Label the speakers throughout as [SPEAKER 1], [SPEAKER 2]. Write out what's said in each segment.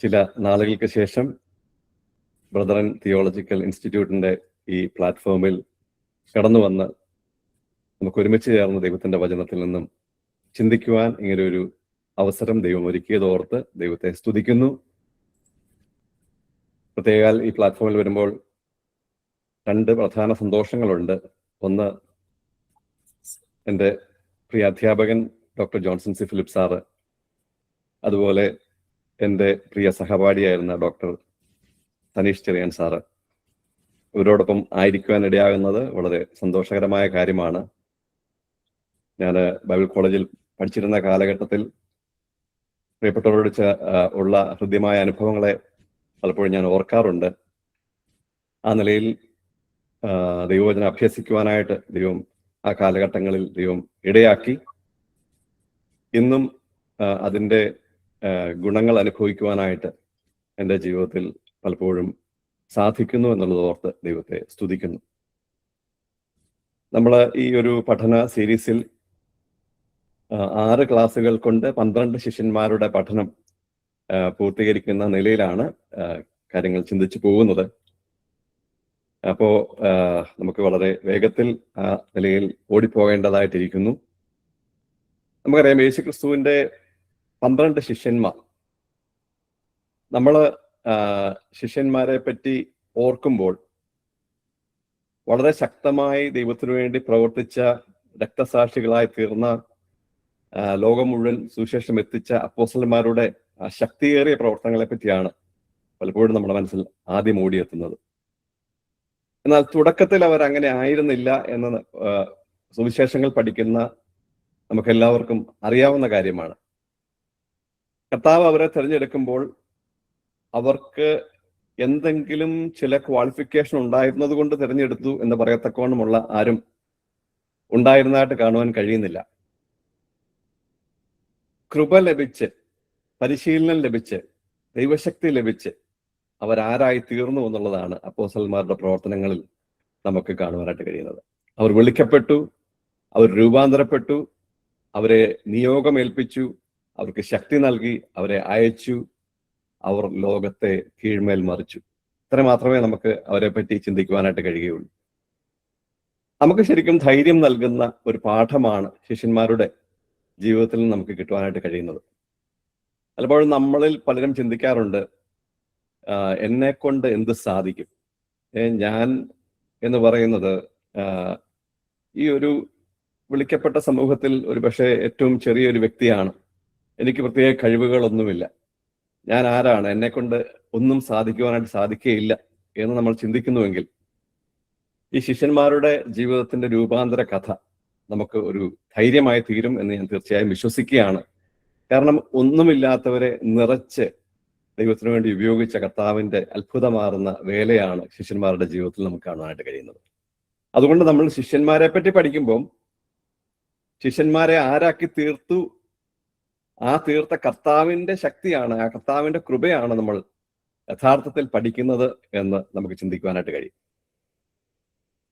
[SPEAKER 1] ചില നാളുകൾക്ക് ശേഷം ബ്രദറൻ തിയോളജിക്കൽ ഇൻസ്റ്റിറ്റ്യൂട്ടിന്റെ ഈ പ്ലാറ്റ്ഫോമിൽ കടന്നു വന്ന് നമുക്ക് ഒരുമിച്ച് ചേർന്ന് ദൈവത്തിന്റെ വചനത്തിൽ നിന്നും ചിന്തിക്കുവാൻ ഇങ്ങനെ ഒരു അവസരം ദൈവം ഒരുക്കിയതോർത്ത് ദൈവത്തെ സ്തുതിക്കുന്നു. പ്രത്യേകാൽ ഈ പ്ലാറ്റ്ഫോമിൽ വരുമ്പോൾ രണ്ട് പ്രധാന സന്തോഷങ്ങളുണ്ട്. ഒന്ന്, എൻ്റെ പ്രിയ അധ്യാപകൻ doctor Johnson C Philip sir, അതുപോലെ എൻ്റെ പ്രിയ സഹപാഠിയായിരുന്ന ഡോക്ടർ തനീഷ് ചെറിയാൻ സാറ് ഇവരോടൊപ്പം ആയിരിക്കുവാൻ ഇടയാകുന്നത് വളരെ സന്തോഷകരമായ കാര്യമാണ്. ഞാൻ ബൈബിൾ കോളേജിൽ പഠിച്ചിരുന്ന കാലഘട്ടത്തിൽ പ്രിയപ്പെട്ടവരോട് ഉള്ള ഹൃദ്യമായ അനുഭവങ്ങളെ പലപ്പോഴും ഞാൻ ഓർക്കാറുണ്ട്. ആ നിലയിൽ ദൈവവചനം അഭ്യസിക്കുവാനായിട്ട് ദൈവം ആ കാലഘട്ടങ്ങളിൽ ദൈവം ഇടയാക്കി. ഇന്നും അതിൻ്റെ ഗുണങ്ങൾ അനുഭവിക്കുവാനായിട്ട് എൻ്റെ ജീവിതത്തിൽ പലപ്പോഴും സാധിക്കുന്നു എന്നുള്ളത് ഓർത്ത് ദൈവത്തെ സ്തുതിക്കുന്നു. നമ്മൾ ഈ ഒരു പഠന സീരീസിൽ 6 ക്ലാസ്സുകൾ കൊണ്ട് 12 ശിഷ്യന്മാരുടെ പഠനം പൂർത്തീകരിക്കുന്ന നിലയിലാണ് കാര്യങ്ങൾ ചിന്തിച്ചു പോകുന്നത്. അപ്പോൾ നമുക്ക് വളരെ വേഗത്തിൽ ആ നിലയിൽ ഓടിപ്പോകേണ്ടതായിട്ടിരിക്കുന്നു. നമുക്കറിയാം, യേശുക്രിസ്തുവിന്റെ 12 ശിഷ്യന്മാർ. നമ്മൾ ശിഷ്യന്മാരെ പറ്റി ഓർക്കുമ്പോൾ വളരെ ശക്തമായി ദൈവത്തിനു വേണ്ടി പ്രവർത്തിച്ച, രക്തസാക്ഷികളായി തീർന്ന, ലോകം മുഴുവൻ സുവിശേഷം എത്തിച്ച അപ്പോസ്തലന്മാരുടെ ശക്തിയേറിയ പ്രവർത്തനങ്ങളെ പറ്റിയാണ് പലപ്പോഴും നമ്മുടെ മനസ്സിൽ ആദ്യം ഓടിയെത്തുന്നത്. എന്നാൽ തുടക്കത്തിൽ അവർ അങ്ങനെ ആയിരുന്നില്ല എന്ന് സുവിശേഷങ്ങൾ പഠിക്കുന്ന നമുക്കെല്ലാവർക്കും അറിയാവുന്ന കാര്യമാണ്. കർത്താവ് അവരെ തിരഞ്ഞെടുക്കുമ്പോൾ അവർക്ക് എന്തെങ്കിലും ചില ക്വാളിഫിക്കേഷൻ ഉണ്ടായിരുന്നത് കൊണ്ട് തിരഞ്ഞെടുത്തു എന്ന് പറയത്തക്കവണ്ണമുള്ള ആരും ഉണ്ടായിരുന്നതായിട്ട് കാണുവാൻ കഴിയുന്നില്ല. കൃപ ലഭിച്ച്, പരിശീലനം ലഭിച്ച്, ദൈവശക്തി ലഭിച്ച് അവരാരായി തീർന്നു എന്നുള്ളതാണ് അപ്പോസ്തലന്മാരുടെ പ്രവർത്തനങ്ങളിൽ നമുക്ക് കാണുവാനായിട്ട് കഴിയുന്നത്. അവർ വിളിക്കപ്പെട്ടു, അവർ രൂപാന്തരപ്പെട്ടു, അവരെ നിയോഗമേൽപ്പിച്ചു, അവർക്ക് ശക്തി നൽകി, അവരെ അയച്ചു, അവർ ലോകത്തെ കീഴ്മേൽ മറിച്ചു. ഇത്ര മാത്രമേ നമുക്ക് അവരെ പറ്റി ചിന്തിക്കുവാനായിട്ട് കഴിയുകയുള്ളൂ. നമുക്ക് ശരിക്കും ധൈര്യം നൽകുന്ന ഒരു പാഠമാണ് ശിഷ്യന്മാരുടെ ജീവിതത്തിൽ നിന്ന് നമുക്ക് കിട്ടുവാനായിട്ട് കഴിയുന്നത്. പലപ്പോഴും നമ്മളിൽ പലരും ചിന്തിക്കാറുണ്ട്, എന്നെ കൊണ്ട് എന്ത് സാധിക്കും? ഞാൻ എന്ന് പറയുന്നത് ഈ ഒരു വിളിക്കപ്പെട്ട സമൂഹത്തിൽ ഒരു പക്ഷേ ഏറ്റവും ചെറിയൊരു വ്യക്തിയാണ്. എനിക്ക് പ്രത്യേക കഴിവുകളൊന്നുമില്ല. ഞാൻ ആരാണ്? എന്നെ കൊണ്ട് ഒന്നും സാധിക്കുവാനായിട്ട് സാധിക്കുകയില്ല എന്ന് നമ്മൾ ചിന്തിക്കുന്നുവെങ്കിൽ ഈ ശിഷ്യന്മാരുടെ ജീവിതത്തിന്റെ രൂപാന്തര കഥ നമുക്ക് ഒരു ധൈര്യമായി തീരും എന്ന് ഞാൻ തീർച്ചയായും വിശ്വസിക്കുകയാണ്. കാരണം ഒന്നുമില്ലാത്തവരെ നിറച്ച് ദൈവത്തിനു വേണ്ടി ഉപയോഗിച്ച കർത്താവിന്റെ അത്ഭുതമാർന്ന വേലയാണ് ശിഷ്യന്മാരുടെ ജീവിതത്തിൽ നമുക്ക് കാണാനായിട്ട് കഴിയുന്നത്. അതുകൊണ്ട് നമ്മൾ ശിഷ്യന്മാരെ പറ്റി പഠിക്കുമ്പോൾ ശിഷ്യന്മാരെ ആരാക്കി തീർത്തു, ആ തീർത്ത കർത്താവിന്റെ ശക്തിയാണ്, ആ കർത്താവിന്റെ കൃപയാണ് നമ്മൾ യഥാർത്ഥത്തിൽ പഠിക്കുന്നത് എന്ന് നമുക്ക് ചിന്തിക്കുവാനായിട്ട് കഴിയും.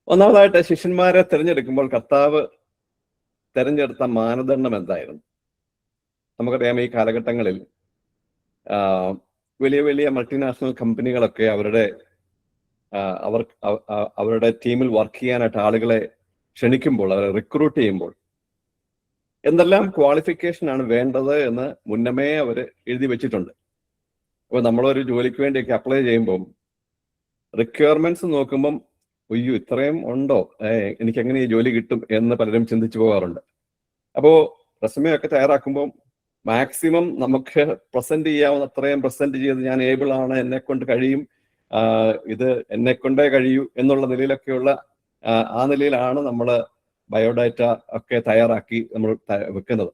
[SPEAKER 1] ഒന്നാമതായിട്ട് ശിഷ്യന്മാരെ തിരഞ്ഞെടുക്കുമ്പോൾ കർത്താവ് തിരഞ്ഞെടുത്ത മാനദണ്ഡം എന്തായിരുന്നു? നമുക്കറിയാം, ഈ കാലഘട്ടങ്ങളിൽ വലിയ വലിയ മൾട്ടിനാഷണൽ കമ്പനികളൊക്കെ അവരുടെ ടീമിൽ വർക്ക് ചെയ്യാനായിട്ട് ആളുകളെ ക്ഷണിക്കുമ്പോൾ, അവരെ റിക്രൂട്ട് ചെയ്യുമ്പോൾ എന്തെല്ലാം ക്വാളിഫിക്കേഷൻ ആണ് വേണ്ടത് എന്ന് മുന്നമേ അവർ എഴുതി വെച്ചിട്ടുണ്ട്. അപ്പോൾ നമ്മളൊരു ജോലിക്ക് വേണ്ടിയൊക്കെ അപ്ലൈ ചെയ്യുമ്പം റിക്വയർമെന്റ്സ് നോക്കുമ്പം അയ്യോ ഇത്രയും ഉണ്ടോ, എനിക്ക് എങ്ങനെ ഈ ജോലി കിട്ടും എന്ന് പലരും ചിന്തിച്ചു പോകാറുണ്ട്. അപ്പോൾ റെസ്യൂമെ ഒക്കെ തയ്യാറാക്കുമ്പോൾ മാക്സിമം നമുക്ക് പ്രസന്റ് ചെയ്യാവുന്ന അത്രയും പ്രസന്റ് ചെയ്ത് ഞാൻ ഏബിൾ ആണ്, എന്നെ കൊണ്ട് കഴിയും, ഇത് എന്നെ കൊണ്ടേ കഴിയൂ എന്നുള്ള നിലയിലൊക്കെയുള്ള ആ നിലയിലാണ് നമ്മൾ ബയോഡാറ്റ ഒക്കെ തയ്യാറാക്കി നമ്മൾ വെക്കുന്നത്.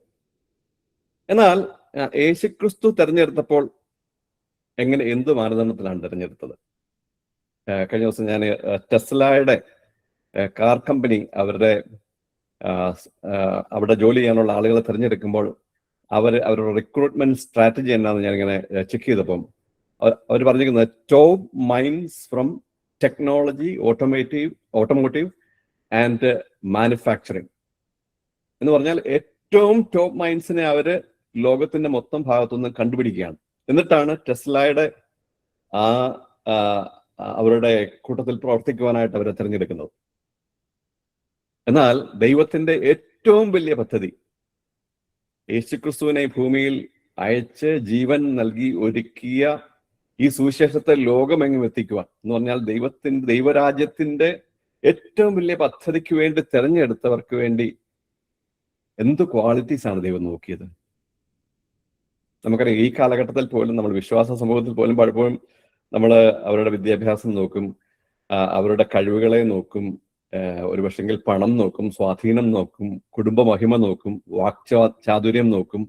[SPEAKER 1] എന്നാൽ യേശുക്രിസ്തു തെരഞ്ഞെടുത്തപ്പോൾ എന്ത് മാനദണ്ഡത്തിലാണ് തിരഞ്ഞെടുത്തത്? കഴിഞ്ഞ ദിവസം ഞാൻ ടെസ്ലയുടെ കാർ കമ്പനി അവിടെ ജോലി ചെയ്യാനുള്ള ആളുകളെ തിരഞ്ഞെടുക്കുമ്പോൾ അവരുടെ റിക്രൂട്ട്മെന്റ് സ്ട്രാറ്റജി എന്നാന്ന് ഞാനിങ്ങനെ ചെക്ക് ചെയ്തപ്പം അവർ പറഞ്ഞിരിക്കുന്നത് top minds from technology, automotive and manufacturing എന്ന് പറഞ്ഞാൽ ഏറ്റവും ടോപ്പ് മൈൻഡ്സിനെ അവര് ലോകത്തിന്റെ മൊത്തം ഭാഗത്തുനിന്ന് കണ്ടുപിടിക്കുകയാണ്. എന്നിട്ടാണ് ടെസ്ലയുടെ ആ അവരുടെ കൂട്ടത്തിൽ പ്രവർത്തിക്കുവാനായിട്ട് അവരെ തിരഞ്ഞെടുക്കുന്നത്. എന്നാൽ ദൈവത്തിന്റെ ഏറ്റവും വലിയ പദ്ധതി യേശുക്രിസ്തുവിനെ ഭൂമിയിൽ അയച്ച് ജീവൻ നൽകി ഒരുക്കിയ ഈ സുവിശേഷത്തെ ലോകമെങ്ങും എത്തിക്കുവാൻ എന്ന് പറഞ്ഞാൽ ദൈവരാജ്യത്തിന്റെ ഏറ്റവും വലിയ പദ്ധതിക്ക് വേണ്ടി തെരഞ്ഞെടുത്തവർക്ക് വേണ്ടി എന്ത് ക്വാളിറ്റീസ് ആണ് ദൈവം നോക്കിയത്. നമുക്കറിയാം ഈ കാലഘട്ടത്തിൽ പോലും നമ്മൾ വിശ്വാസ സമൂഹത്തിൽ പോലും പലപ്പോഴും നമ്മൾ അവരുടെ വിദ്യാഭ്യാസം നോക്കും, അവരുടെ കഴിവുകളെ നോക്കും, ഒരു പക്ഷെങ്കിൽ പണം നോക്കും, സ്വാധീനം നോക്കും, കുടുംബ മഹിമ നോക്കും, വാക്ചാതുര്യം നോക്കും,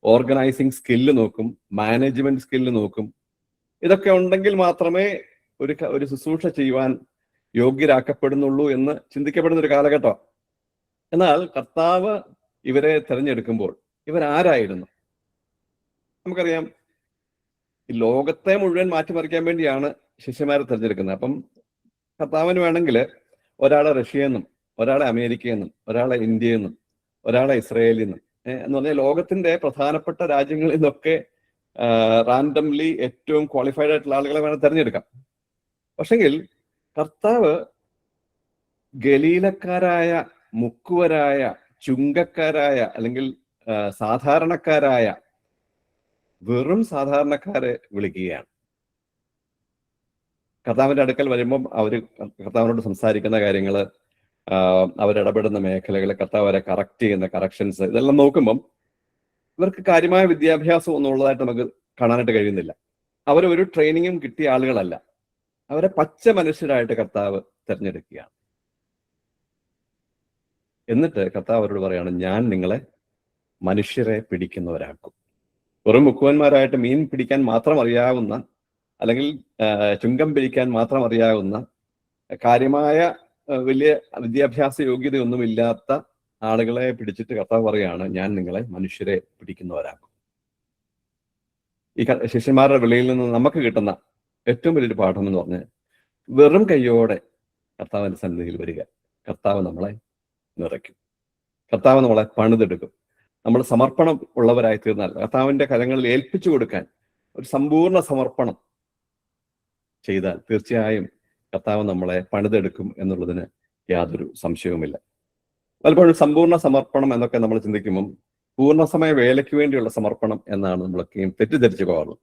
[SPEAKER 1] ഓർഗനൈസിങ് സ്കില്ല് നോക്കും, മാനേജ്മെന്റ് സ്കില്ല് നോക്കും. ഇതൊക്കെ ഉണ്ടെങ്കിൽ മാത്രമേ ഒരു ശുശ്രൂഷ ചെയ്യുവാൻ യോഗ്യരാക്കപ്പെടുന്നുള്ളൂ എന്ന് ചിന്തിക്കപ്പെടുന്ന ഒരു കാലഘട്ടം. എന്നാൽ കർത്താവ് ഇവരെ തിരഞ്ഞെടുക്കുമ്പോൾ ഇവരാരായിരുന്നു? നമുക്കറിയാം, ഈ ലോകത്തെ മുഴുവൻ മാറ്റിമറിക്കാൻ വേണ്ടിയാണ് ശിഷ്യന്മാരെ തിരഞ്ഞെടുക്കുന്നത്. അപ്പം കർത്താവിന് വേണമെങ്കിൽ ഒരാളെ റഷ്യയിൽ നിന്നും, ഒരാളെ അമേരിക്കയിൽ നിന്നും, ഒരാളെ ഇന്ത്യയിൽ നിന്നും, ഒരാളെ ഇസ്രയേലിൽ നിന്നും എന്ന് പറഞ്ഞാൽ ലോകത്തിന്റെ പ്രധാനപ്പെട്ട രാജ്യങ്ങളിൽ നിന്നൊക്കെ റാൻഡംലി ഏറ്റവും ക്വാളിഫൈഡ് ആയിട്ടുള്ള ആളുകളെ വേണം തിരഞ്ഞെടുക്കാം. പക്ഷെങ്കിൽ കർത്താവ് ഗലീലക്കാരായ, മുക്കുവരായ, ചുങ്കക്കാരായ അല്ലെങ്കിൽ സാധാരണക്കാരായ വെറും സാധാരണക്കാരെ വിളിക്കുകയാണ്. കർത്താവിന്റെ അടുക്കൽ വരുമ്പം അവര് കർത്താവിനോട് സംസാരിക്കുന്ന കാര്യങ്ങള്, അവരിടപെടുന്ന മേഖലകൾ, കർത്താവ് അവരെ കറക്റ്റ് ചെയ്യുന്ന കറക്ഷൻസ്, ഇതെല്ലാം നോക്കുമ്പം ഇവർക്ക് കാര്യമായ വിദ്യാഭ്യാസം ഒന്നും ഉള്ളതായിട്ട് നമുക്ക് കാണാനായിട്ട് കഴിയുന്നില്ല. അവരൊരു ട്രെയിനിങ്ങും കിട്ടിയ ആളുകളല്ല. അവരെ പച്ച മനുഷ്യരായിട്ട് കർത്താവ് തിരഞ്ഞെടുക്കുകയാണ്. എന്നിട്ട് കർത്താവ് അവരോട് പറയാണ്, ഞാൻ നിങ്ങളെ മനുഷ്യരെ പിടിക്കുന്നവരാക്കും. വെറും മുക്കുവന്മാരായിട്ട് മീൻ പിടിക്കാൻ മാത്രം അറിയാവുന്ന, അല്ലെങ്കിൽ ചുങ്കം പിടിക്കാൻ മാത്രം അറിയാവുന്ന, കാര്യമായ വലിയ വിദ്യാഭ്യാസ യോഗ്യതയൊന്നുമില്ലാത്ത ആളുകളെ പിടിച്ചിട്ട് കർത്താവ് പറയാണ്, ഞാൻ നിങ്ങളെ മനുഷ്യരെ പിടിക്കുന്നവരാക്കും. ഈ ശിഷ്യന്മാരുടെ വിളിയിൽ നിന്ന് നമുക്ക് കിട്ടുന്ന ഏറ്റവും വലിയൊരു പാഠം എന്ന് പറഞ്ഞാൽ, വെറും കയ്യോടെ കർത്താവിന്റെ സന്നിധിയിൽ വരിക. കർത്താവ് നമ്മളെ നിറയ്ക്കും, കർത്താവ് നമ്മളെ പണിതെടുക്കും. നമ്മൾ സമർപ്പണം ഉള്ളവരായി തീർന്നാൽ, കർത്താവിന്റെ കരങ്ങളിൽ ഏൽപ്പിച്ചു കൊടുക്കാൻ ഒരു സമ്പൂർണ്ണ സമർപ്പണം ചെയ്താൽ തീർച്ചയായും കർത്താവ് നമ്മളെ പണിതെടുക്കും എന്നുള്ളതിന് യാതൊരു സംശയവുമില്ല. പലപ്പോഴും സമ്പൂർണ്ണ സമർപ്പണം എന്നൊക്കെ നമ്മൾ ചിന്തിക്കുമ്പം പൂർണ്ണസമയ വേലയ്ക്ക് വേണ്ടിയുള്ള സമർപ്പണം എന്നാണ് നമ്മളൊക്കെയും തെറ്റിദ്ധരിച്ചു പോകാറുള്ളത്.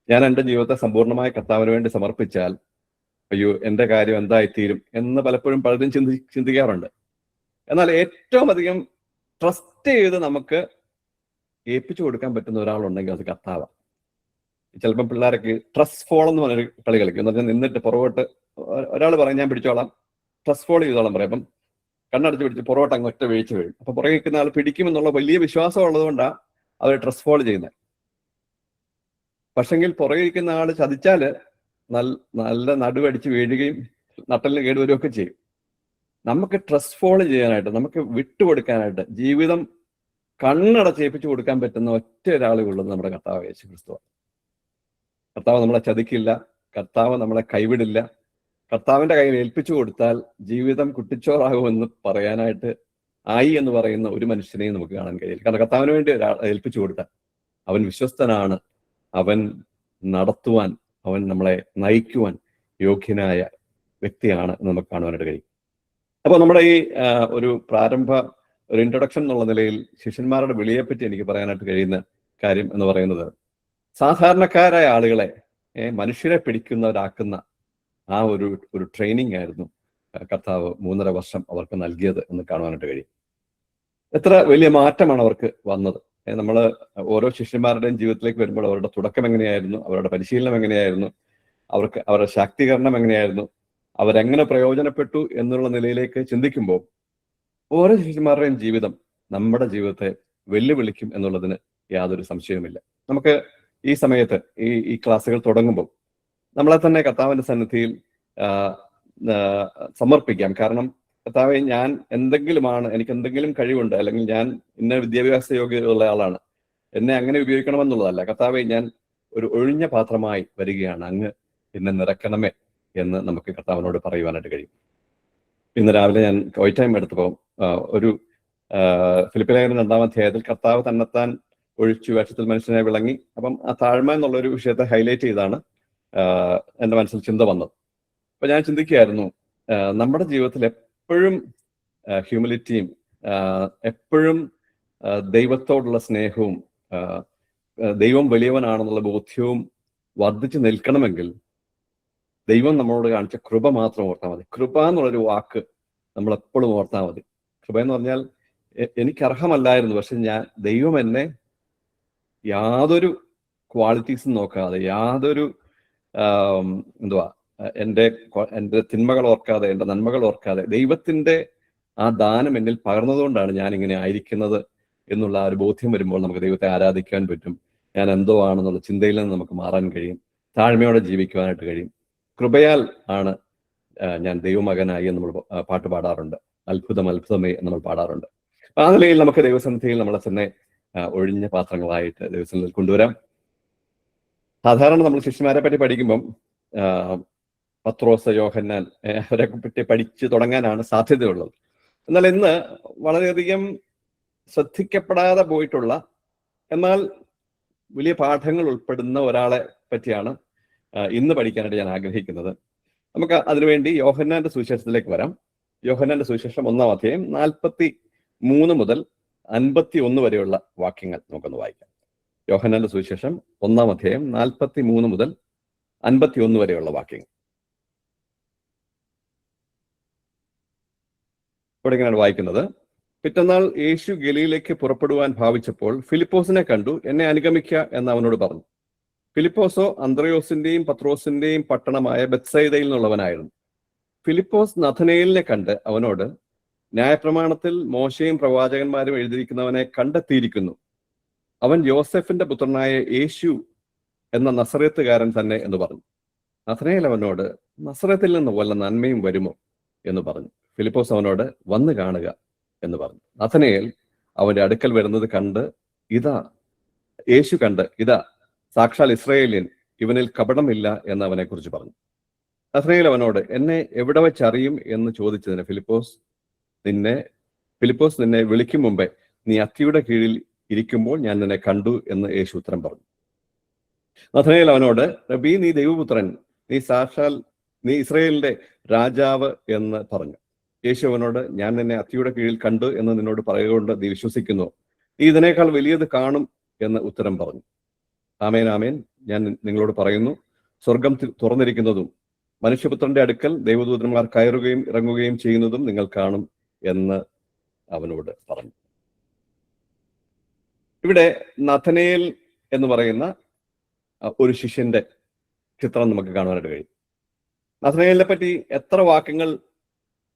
[SPEAKER 1] ഞാൻ എൻ്റെ ജീവിതത്തെ സമ്പൂർണ്ണമായി കർത്താവിന് വേണ്ടി സമർപ്പിച്ചാൽ അയ്യോ എൻ്റെ കാര്യം എന്തായിത്തീരും എന്ന് പലപ്പോഴും പലരും ചിന്തിക്കാറുണ്ട്. എന്നാൽ ഏറ്റവും അധികം ട്രസ്റ്റ് ചെയ്ത് നമുക്ക് ഏൽപ്പിച്ചു കൊടുക്കാൻ പറ്റുന്ന ഒരാളുണ്ടെങ്കിൽ അത് കർത്താവാണ്. ചിലപ്പം പിള്ളേർക്ക് ട്രസ്റ്റ് ഫോൾ എന്ന് പറഞ്ഞൊരു കളി കളിക്കും. എന്ന് പറഞ്ഞാൽ നിന്നിട്ട് പുറകോട്ട് ഒരാൾ പറയും ഞാൻ പിടിച്ചോളാം, ട്രസ്റ്റ് ഫോൾ ചെയ്തോളാം പറയും. അപ്പം കണ്ണടച്ച് പിടിച്ച് പുറകോട്ട് അങ്ങ് ഒറ്റ വീഴ്ച വീഴും. അപ്പൊ പുറകെ നിൽക്കുന്ന ആൾ പിടിക്കുമെന്നുള്ള വലിയ വിശ്വാസം ഉള്ളതുകൊണ്ടാണ് അവർ ട്രസ്റ്റ് ഫോൾ ചെയ്യുന്നത്. പക്ഷെങ്കിൽ പുറകെ ഇരിക്കുന്ന ആൾ ചതിച്ചാല് നല്ല നടുവടിച്ച് വീഴുകയും നട്ടലിന് കേടുവരുകയൊക്കെ ചെയ്യും. നമുക്ക് ട്രസ്റ്റ് ഫോൾ ചെയ്യാനായിട്ട്, നമുക്ക് വിട്ടുകൊടുക്കാനായിട്ട്, ജീവിതം കണ്ണടച്ചേൽപ്പിച്ചു കൊടുക്കാൻ പറ്റുന്ന ഒറ്റ ഒരാളേ ഉള്ളത് നമ്മുടെ കർത്താവ് യേശു ക്രിസ്തുവാണ്. കർത്താവ് നമ്മളെ ചതിക്കില്ല, കർത്താവ് നമ്മളെ കൈവിടില്ല. കർത്താവിന്റെ കയ്യിൽ ഏൽപ്പിച്ചു കൊടുത്താൽ ജീവിതം കുട്ടിച്ചോറാകുമെന്ന് പറയാനായിട്ട് എന്ന് പറയുന്ന ഒരു മനുഷ്യനെയും നമുക്ക് കാണാൻ കഴിയില്ല. കാരണം കർത്താവിന് വേണ്ടി ഏൽപ്പിച്ചു കൊടുത്താൽ അവൻ വിശ്വസ്തനാണ്, അവൻ നടത്തുവാൻ, അവൻ നമ്മളെ നയിക്കുവാൻ യോഗ്യനായ വ്യക്തിയാണ് എന്ന് നമുക്ക് കാണുവാനായിട്ട് കഴിയും. അപ്പോൾ നമ്മുടെ ഈ ഒരു ഇൻട്രൊഡക്ഷൻ എന്നുള്ള നിലയിൽ ശിഷ്യന്മാരുടെ വിളിയെപ്പറ്റി എനിക്ക് പറയാനായിട്ട് കഴിയുന്ന കാര്യം എന്ന് പറയുന്നത്, സാധാരണക്കാരായ ആളുകളെ മനുഷ്യരെ പിടിക്കുന്നവരാക്കുന്ന ആ ഒരു ട്രെയിനിങ് ആയിരുന്നു കർത്താവ് 3.5 വർഷം അവർക്ക് നൽകിയത് എന്ന് കാണുവാനായിട്ട് കഴിയും. എത്ര വലിയ മാറ്റമാണ് അവർക്ക് വന്നത്. നമ്മൾ ഓരോ ശിഷ്യന്മാരുടെയും ജീവിതത്തിലേക്ക് വരുമ്പോൾ അവരുടെ തുടക്കം എങ്ങനെയായിരുന്നു, അവരുടെ പരിശീലനം എങ്ങനെയായിരുന്നു, അവരുടെ ശാക്തീകരണം എങ്ങനെയായിരുന്നു, അവരെങ്ങനെ പ്രയോജനപ്പെട്ടു എന്നുള്ള നിലയിലേക്ക് ചിന്തിക്കുമ്പോൾ ഓരോ ശിഷ്യന്മാരുടെയും ജീവിതം നമ്മുടെ ജീവിതത്തെ വെല്ലുവിളിക്കും എന്നുള്ളതിന് യാതൊരു സംശയവുമില്ല. നമുക്ക് ഈ സമയത്ത് ഈ ക്ലാസ്സുകൾ തുടങ്ങുമ്പോൾ നമ്മളെ തന്നെ കർത്താവിന്റെ സന്നിധിയിൽ സമർപ്പിക്കാം. കാരണം കർത്താവെ, ഞാൻ എനിക്ക് എന്തെങ്കിലും കഴിവുണ്ട്, അല്ലെങ്കിൽ ഞാൻ ഇന്ന വിദ്യാഭ്യാസ യോഗ്യതയുള്ള ആളാണ്, എന്നെ അങ്ങനെ ഉപയോഗിക്കണമെന്നുള്ളതല്ല. കർത്താവെ, ഞാൻ ഒരു ഒഴിഞ്ഞ പാത്രമായി വരികയാണ്, അങ്ങ് എന്നെ നിറയ്ക്കണമേ എന്ന് നമുക്ക് കർത്താവിനോട് പറയുവാനായിട്ട് കഴിയും. ഇന്ന് രാവിലെ ഞാൻ ക്വൈറ്റ് ടൈം എടുത്തപ്പോൾ ഒരു ഫിലിപ്പിലേഖനം 2-ാം അധ്യായത്തിൽ കർത്താവ് തന്നെത്താൻ ഒഴിച്ചു വേഷത്തിൽ മനുഷ്യനെ വിളങ്ങി. അപ്പം ആ താഴ്മ എന്നുള്ളൊരു വിഷയത്തെ ഹൈലൈറ്റ് ചെയ്താണ് എൻ്റെ മനസ്സിൽ ചിന്ത വന്നത്. അപ്പൊ ഞാൻ ചിന്തിക്കുകയായിരുന്നു, നമ്മുടെ ജീവിതത്തിൽ എപ്പോഴും ഹ്യൂമിലിറ്റിയും എപ്പോഴും ദൈവത്തോടുള്ള സ്നേഹവും ദൈവം വലിയവനാണെന്നുള്ള ബോധ്യവും വർദ്ധിച്ചു നിൽക്കണമെങ്കിൽ ദൈവം നമ്മളോട് കാണിച്ച കൃപ മാത്രം ഓർത്താൽ മതി. കൃപ എന്നുള്ളൊരു വാക്ക് നമ്മൾ എപ്പോഴും ഓർത്താൽ മതി. കൃപ എന്ന് പറഞ്ഞാൽ എനിക്ക് അർഹമല്ലായിരുന്നു, പക്ഷെ ദൈവം എന്നെ യാതൊരു ക്വാളിറ്റീസും നോക്കാതെ, യാതൊരു എൻ്റെ തിന്മകൾ ഓർക്കാതെ, എൻ്റെ നന്മകൾ ഓർക്കാതെ ദൈവത്തിന്റെ ആ ദാനം എന്നിൽ പകർന്നതുകൊണ്ടാണ് ഞാൻ ഇങ്ങനെ ആയിരിക്കുന്നത് എന്നുള്ള ഒരു ബോധ്യം വരുമ്പോൾ നമുക്ക് ദൈവത്തെ ആരാധിക്കാൻ പറ്റും. ഞാൻ എന്തോ ആണെന്നുള്ള ചിന്തയിൽ നിന്ന് നമുക്ക് മാറാൻ കഴിയും. താഴ്മയോടെ ജീവിക്കുവാനായിട്ട് കഴിയും. കൃപയാൽ ആണ് ഞാൻ ദൈവമകനായി നമ്മൾ പാട്ട് പാടാറുണ്ട്. അത്ഭുതം അത്ഭുതമേ നമ്മൾ പാടാറുണ്ട്. ആ നിലയിൽ നമുക്ക് ദൈവസന്നിധിയിൽ നമ്മളെ തന്നെ ഒഴിഞ്ഞ പാത്രങ്ങളായിട്ട് ദൈവസന്നിധിയിൽ കൊണ്ടുവരാം. സാധാരണ നമ്മൾ ശിഷ്യന്മാരെ പറ്റി പഠിക്കുമ്പം പത്രോസ്, യോഹന്നാൻ അവരെ പറ്റി പഠിച്ചു തുടങ്ങാനാണ് സാധ്യതയുള്ളത്. എന്നാൽ ഇന്ന് വളരെയധികം ശ്രദ്ധിക്കപ്പെടാതെ പോയിട്ടുള്ള എന്നാൽ വലിയ പാഠങ്ങൾ ഉൾപ്പെടുന്ന ഒരാളെ പറ്റിയാണ് ഇന്ന് പഠിക്കാനായിട്ട് ഞാൻ ആഗ്രഹിക്കുന്നത്. നമുക്ക് അതിനുവേണ്ടി യോഹന്നാന്റെ സുവിശേഷത്തിലേക്ക് വരാം. യോഹന്നാന്റെ സുവിശേഷം 1-ാം അധ്യായം 43 മുതൽ 51 വരെയുള്ള വാക്യങ്ങൾ നമുക്കൊന്ന് വായിക്കാം. യോഹന്നാന്റെ സുവിശേഷം 1-ാം അധ്യായം 43 മുതൽ 51 വരെയുള്ള വാക്യങ്ങൾ. ഇവിടെ ഇങ്ങനെയാണ് വായിക്കുന്നത്. പിറ്റന്നാൾ യേശു ഗലീലയ്ക്ക് പുറപ്പെടുവാൻ ഭാവിച്ചപ്പോൾ ഫിലിപ്പോസിനെ കണ്ടു. എന്നെ അനുഗമിക്ക എന്ന് അവനോട് പറഞ്ഞു. ഫിലിപ്പോസോ അന്ത്രയോസിന്റെയും പത്രോസിന്റെയും പട്ടണമായ ബെത്സയിദയിൽ നിന്നുള്ളവനായിരുന്നു. ഫിലിപ്പോസ് നഥനയേലിനെ കണ്ട് അവനോട്, ന്യായപ്രമാണത്തിൽ മോശയും പ്രവാചകന്മാരും എഴുതിയിരിക്കുന്നവനെ കണ്ടെത്തിയിരിക്കുന്നു. അവൻ യോസെഫിന്റെ പുത്രനായ യേശു എന്ന നസറേത്തുകാരൻ തന്നെ എന്ന് പറഞ്ഞു. നഥനയേൽ അവനോട്, നസറേത്തിൽ നിന്ന് വല്ല നന്മയും വരുമോ എന്ന് പറഞ്ഞു. ഫിലിപ്പോസ് അവനോട്, വന്ന് കാണുക എന്ന് പറഞ്ഞു. നഥനയേൽ അവന്റെ അടുക്കൽ വരുന്നത് കണ്ട് യേശു കണ്ട് ഇതാ സാക്ഷാൽ ഇസ്രായേലിയൻ, ഇവനിൽ കപടമില്ല എന്ന് അവനെ കുറിച്ച് പറഞ്ഞു. നഥനയേൽ അവനോട്, എന്നെ എവിടെ വെച്ചറിയും എന്ന് ചോദിച്ചതിന് ഫിലിപ്പോസ് നിന്നെ വിളിക്കും മുമ്പേ നീ അത്തിയുടെ കീഴിൽ ഇരിക്കുമ്പോൾ ഞാൻ നിന്നെ കണ്ടു എന്ന് യേശു ഉത്തരം പറഞ്ഞു. നഥനയേൽ അവനോട്, റബീ, നീ ദൈവപുത്രൻ, നീ ഇസ്രായേലിന്റെ രാജാവ് എന്ന് പറഞ്ഞു. യേശു അവനോട്, ഞാൻ നിന്നെ അത്തിയുടെ കീഴിൽ കണ്ടു എന്ന് നിന്നോട് പറയുകൊണ്ട് നീ വിശ്വസിക്കുന്നു. നീ ഇതിനേക്കാൾ വലിയത് കാണും എന്ന് ഉത്തരം പറഞ്ഞു. ആമേൻ ആമേൻ, ഞാൻ നിങ്ങളോട് പറയുന്നു, സ്വർഗം തുറന്നിരിക്കുന്നതും മനുഷ്യപുത്രന്റെ അടുക്കൽ ദൈവദൂതന്മാർ കയറുകയും ഇറങ്ങുകയും ചെയ്യുന്നതും നിങ്ങൾ കാണും എന്ന് അവനോട് പറഞ്ഞു. ഇവിടെ നഥനയേൽ എന്ന് പറയുന്ന ഒരു ശിഷ്യന്റെ ചിത്രം നമുക്ക് കാണുവാനായിട്ട് കഴിയും. നഥനയേലിനെ പറ്റി എത്ര വാക്യങ്ങൾ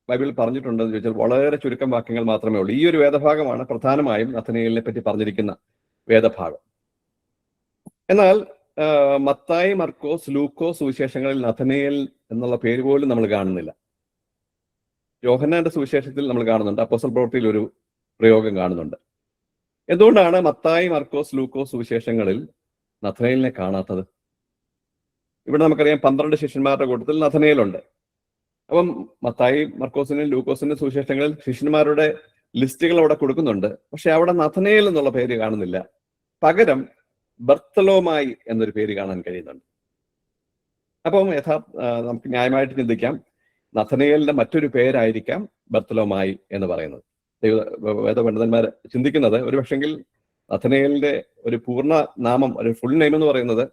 [SPEAKER 1] ബൈബിളിൽ പറഞ്ഞിട്ടുണ്ടെന്ന് ചോദിച്ചാൽ വളരെ ചുരുക്കം വാക്യങ്ങൾ മാത്രമേ ഉള്ളൂ. ഈ ഒരു വേദഭാഗമാണ് പ്രധാനമായും നഥനയേലിനെ പറ്റി പറഞ്ഞിരിക്കുന്ന വേദഭാഗം. എന്നാൽ മത്തായി, മർക്കോസ്, ലൂക്കോസ് സുവിശേഷങ്ങളിൽ നഥനയേൽ എന്നുള്ള പേര് പോലും നമ്മൾ കാണുന്നില്ല. യോഹന്നാന്റെ സുവിശേഷത്തിൽ നമ്മൾ കാണുന്നുണ്ട്, അപ്പോസ്തല പ്രവൃത്തിയിൽ ഒരു പ്രയോഗം കാണുന്നുണ്ട്. എന്തുകൊണ്ടാണ് മത്തായി, മർക്കോസ്, ലൂക്കോസ് സുവിശേഷങ്ങളിൽ നഥനയേലിനെ കാണാത്തത്? ഇവിടെ നമുക്കറിയാം 12 ശിഷ്യന്മാരുടെ കൂട്ടത്തിൽ നഥനയേലുണ്ട്. അപ്പം മത്തായി, മർക്കോസിനും ലൂക്കോസിന്റെ സുവിശേഷങ്ങളിൽ ശിഷ്യന്മാരുടെ ലിസ്റ്റുകൾ അവിടെ കൊടുക്കുന്നുണ്ട്. പക്ഷെ അവിടെ നഥനയേൽ എന്നുള്ള പേര് കാണുന്നില്ല. പകരം ബർത്തലോമായി എന്നൊരു പേര് കാണാൻ കഴിയുന്നുണ്ട്. അപ്പം നമുക്ക് ന്യായമായിട്ട് ചിന്തിക്കാം, നഥനയേലിന്റെ മറ്റൊരു പേരായിരിക്കാം ബർത്തലോമായി എന്ന് പറയുന്നത്. വേദപണ്ഡിതന്മാർ ചിന്തിക്കുന്നത് ഒരു പക്ഷെങ്കിൽ നഥനയേലിന്റെ ഒരു പൂർണ്ണ നാമം, ഒരു ഫുൾ നെയിം എന്ന് പറയുന്നത്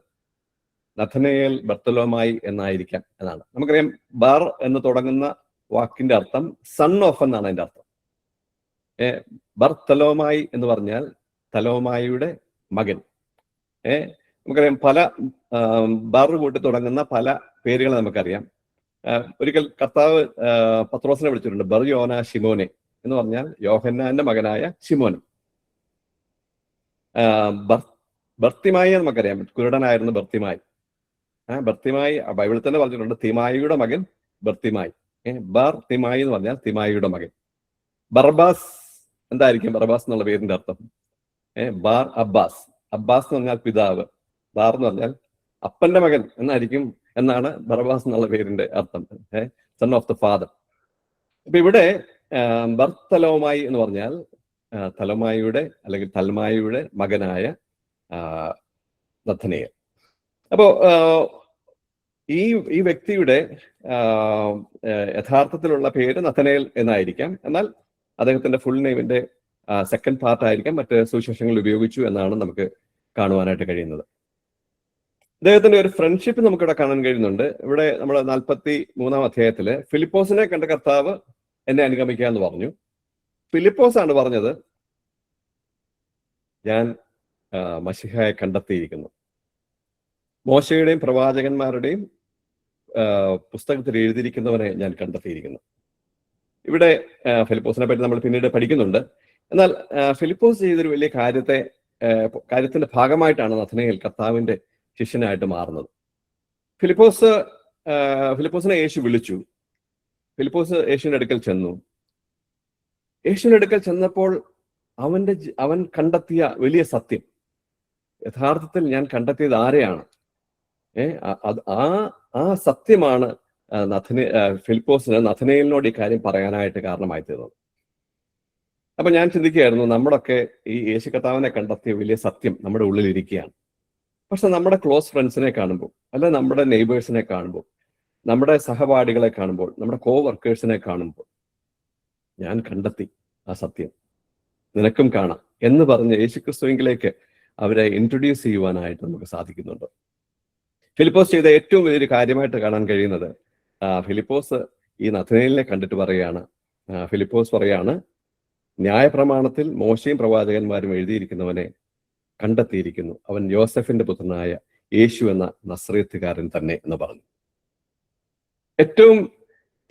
[SPEAKER 1] നഥനയേൽ ബർത്തലോമായി എന്നായിരിക്കാം എന്നാണ്. നമുക്കറിയാം, ബാർ എന്ന് തുടങ്ങുന്ന വാക്കിന്റെ അർത്ഥം സൺ ഓഫ് എന്നാണ് അതിന്റെ അർത്ഥം. ബർത്തലോമായി എന്ന് പറഞ്ഞാൽ തലോമായിയുടെ മകൻ. നമുക്കറിയാം, പല ബാർ കൂട്ടി തുടങ്ങുന്ന പല പേരുകൾ നമുക്കറിയാം. ഒരിക്കൽ കർത്താവ് പത്രോസിനെ വിളിച്ചിട്ടുണ്ട്, ബർ യോന ശിമോനെ എന്ന് പറഞ്ഞാൽ യോഹന്നാന്റെ മകനായ ശിമോൻ. ബർത്തിമായി നമുക്കറിയാം, കുരുടനായിരുന്നു ബർത്തിമായി. ബർത്തിമായി ബൈബിളിൽ തന്നെ പറഞ്ഞിട്ടുണ്ട്, തിമായിയുടെ മകൻ ബർത്തിമായി. ബർത്തിമായി എന്ന് പറഞ്ഞാൽ തിമായിയുടെ മകൻ. ബർബാസ് എന്തായിരിക്കും ബർബാസ് എന്നുള്ള പേരിന്റെ അർത്ഥം? Bar Abbas. അബ്ബാസ് എന്ന് പറഞ്ഞാൽ പിതാവ്, ബാർ എന്ന് പറഞ്ഞാൽ അപ്പന്റെ മകൻ എന്നാണ് ബർബാസ് എന്നുള്ള പേരിന്റെ അർത്ഥം, സൺ ഓഫ് ദ ഫാദർ. അപ്പൊ ഇവിടെ ബർത്തലോമായി എന്ന് പറഞ്ഞാൽ തൽമായിയുടെ മകനായ നഥനയേൽ. അപ്പോ ഈ വ്യക്തിയുടെ യഥാർത്ഥത്തിലുള്ള പേര് നഥനയേൽ എന്നായിരിക്കാം. എന്നാൽ അദ്ദേഹത്തിന്റെ ഫുൾ നെയിമിന്റെ സെക്കൻഡ് പാർട്ട് ആയിരിക്കാം മറ്റ് സുവിശേഷങ്ങളിൽ ഉപയോഗിച്ചു എന്നാണ് നമുക്ക് കാണുവാനായിട്ട് കഴിയുന്നത്. അദ്ദേഹത്തിന്റെ ഒരു ഫ്രണ്ട്ഷിപ്പ് നമുക്കിവിടെ കാണാൻ കഴിയുന്നുണ്ട്. ഇവിടെ നമ്മൾ 43-ാം അധ്യായത്തില് ഫിലിപ്പോസിനെ കണ്ട കർത്താവ് എന്നെ അനുഗമിക്കുക എന്ന് പറഞ്ഞു. ഫിലിപ്പോസ് ആണ് പറഞ്ഞത്, ഞാൻ മശിഹയെ കണ്ടെത്തിയിരിക്കുന്നു. മോശയുടെയും പ്രവാചകന്മാരുടെയും പുസ്തകത്തിൽ എഴുതിയിരിക്കുന്നവനെ ഞാൻ കണ്ടെത്തിയിരിക്കുന്നു. ഇവിടെ ഫിലിപ്പോസിനെ പറ്റി നമ്മൾ പിന്നീട് പഠിക്കുന്നുണ്ട്. എന്നാൽ ഫിലിപ്പോസ് ചെയ്തൊരു വലിയ കാര്യത്തിന്റെ ഭാഗമായിട്ടാണ് നഥനയേൽ കർത്താവിന്റെ ശിഷ്യനായിട്ട് മാറുന്നത്. ഫിലിപ്പോസിനെ യേശു വിളിച്ചു. ഫിലിപ്പോസ് യേശുവിന്റെ അടുക്കൽ ചെന്നു. യേശുവിന്റെ അടുക്കൽ ചെന്നപ്പോൾ അവൻ കണ്ടെത്തിയ വലിയ സത്യം, യഥാർത്ഥത്തിൽ ഞാൻ കണ്ടെത്തിയത് ആരെയാണ്? ആ സത്യമാണ് ഫിലിപ്പോസിന് നഥനയേലിനോട് ഈ കാര്യം പറയാനായിട്ട് കാരണമായി തീർന്നത്. അപ്പൊ ഞാൻ ചിന്തിക്കുകയായിരുന്നു, നമ്മളൊക്കെ ഈ യേശു കർത്താവിനെ കണ്ടെത്തിയ വലിയ സത്യം നമ്മുടെ ഉള്ളിൽ ഇരിക്കുകയാണ്. പക്ഷെ നമ്മുടെ ക്ലോസ് ഫ്രണ്ട്സിനെ കാണുമ്പോൾ, അല്ല നമ്മുടെ നെയ്ബേഴ്സിനെ കാണുമ്പോൾ, നമ്മുടെ സഹപാഠികളെ കാണുമ്പോൾ, നമ്മുടെ കോ വർക്കേഴ്സിനെ കാണുമ്പോൾ, ഞാൻ കണ്ടെത്തി ആ സത്യം, നിനക്കും കാണാം എന്ന് പറഞ്ഞ് യേശുക്രിസ്തുവിലേക്ക് അവരെ ഇൻട്രൊഡ്യൂസ് ചെയ്യുവാനായിട്ട് നമുക്ക് സാധിക്കുന്നുണ്ട്. ഫിലിപ്പോസ് ചെയ്ത ഏറ്റവും വലിയൊരു കാര്യമായിട്ട് കാണാൻ കഴിയുന്നത്, ഫിലിപ്പോസ് ഈ നഥനയേലിനെ കണ്ടിട്ട് ഫിലിപ്പോസ് പറയാണ്, ന്യായപ്രമാണത്തിൽ മോശയും പ്രവാചകന്മാരും എഴുതിയിരിക്കുന്നവനെ കണ്ടെത്തിയിരിക്കുന്നു, അവൻ യോസഫിന്റെ പുത്രനായ യേശു എന്ന നസ്രയത്തുകാരൻ തന്നെ എന്ന് പറഞ്ഞു. ഏറ്റവും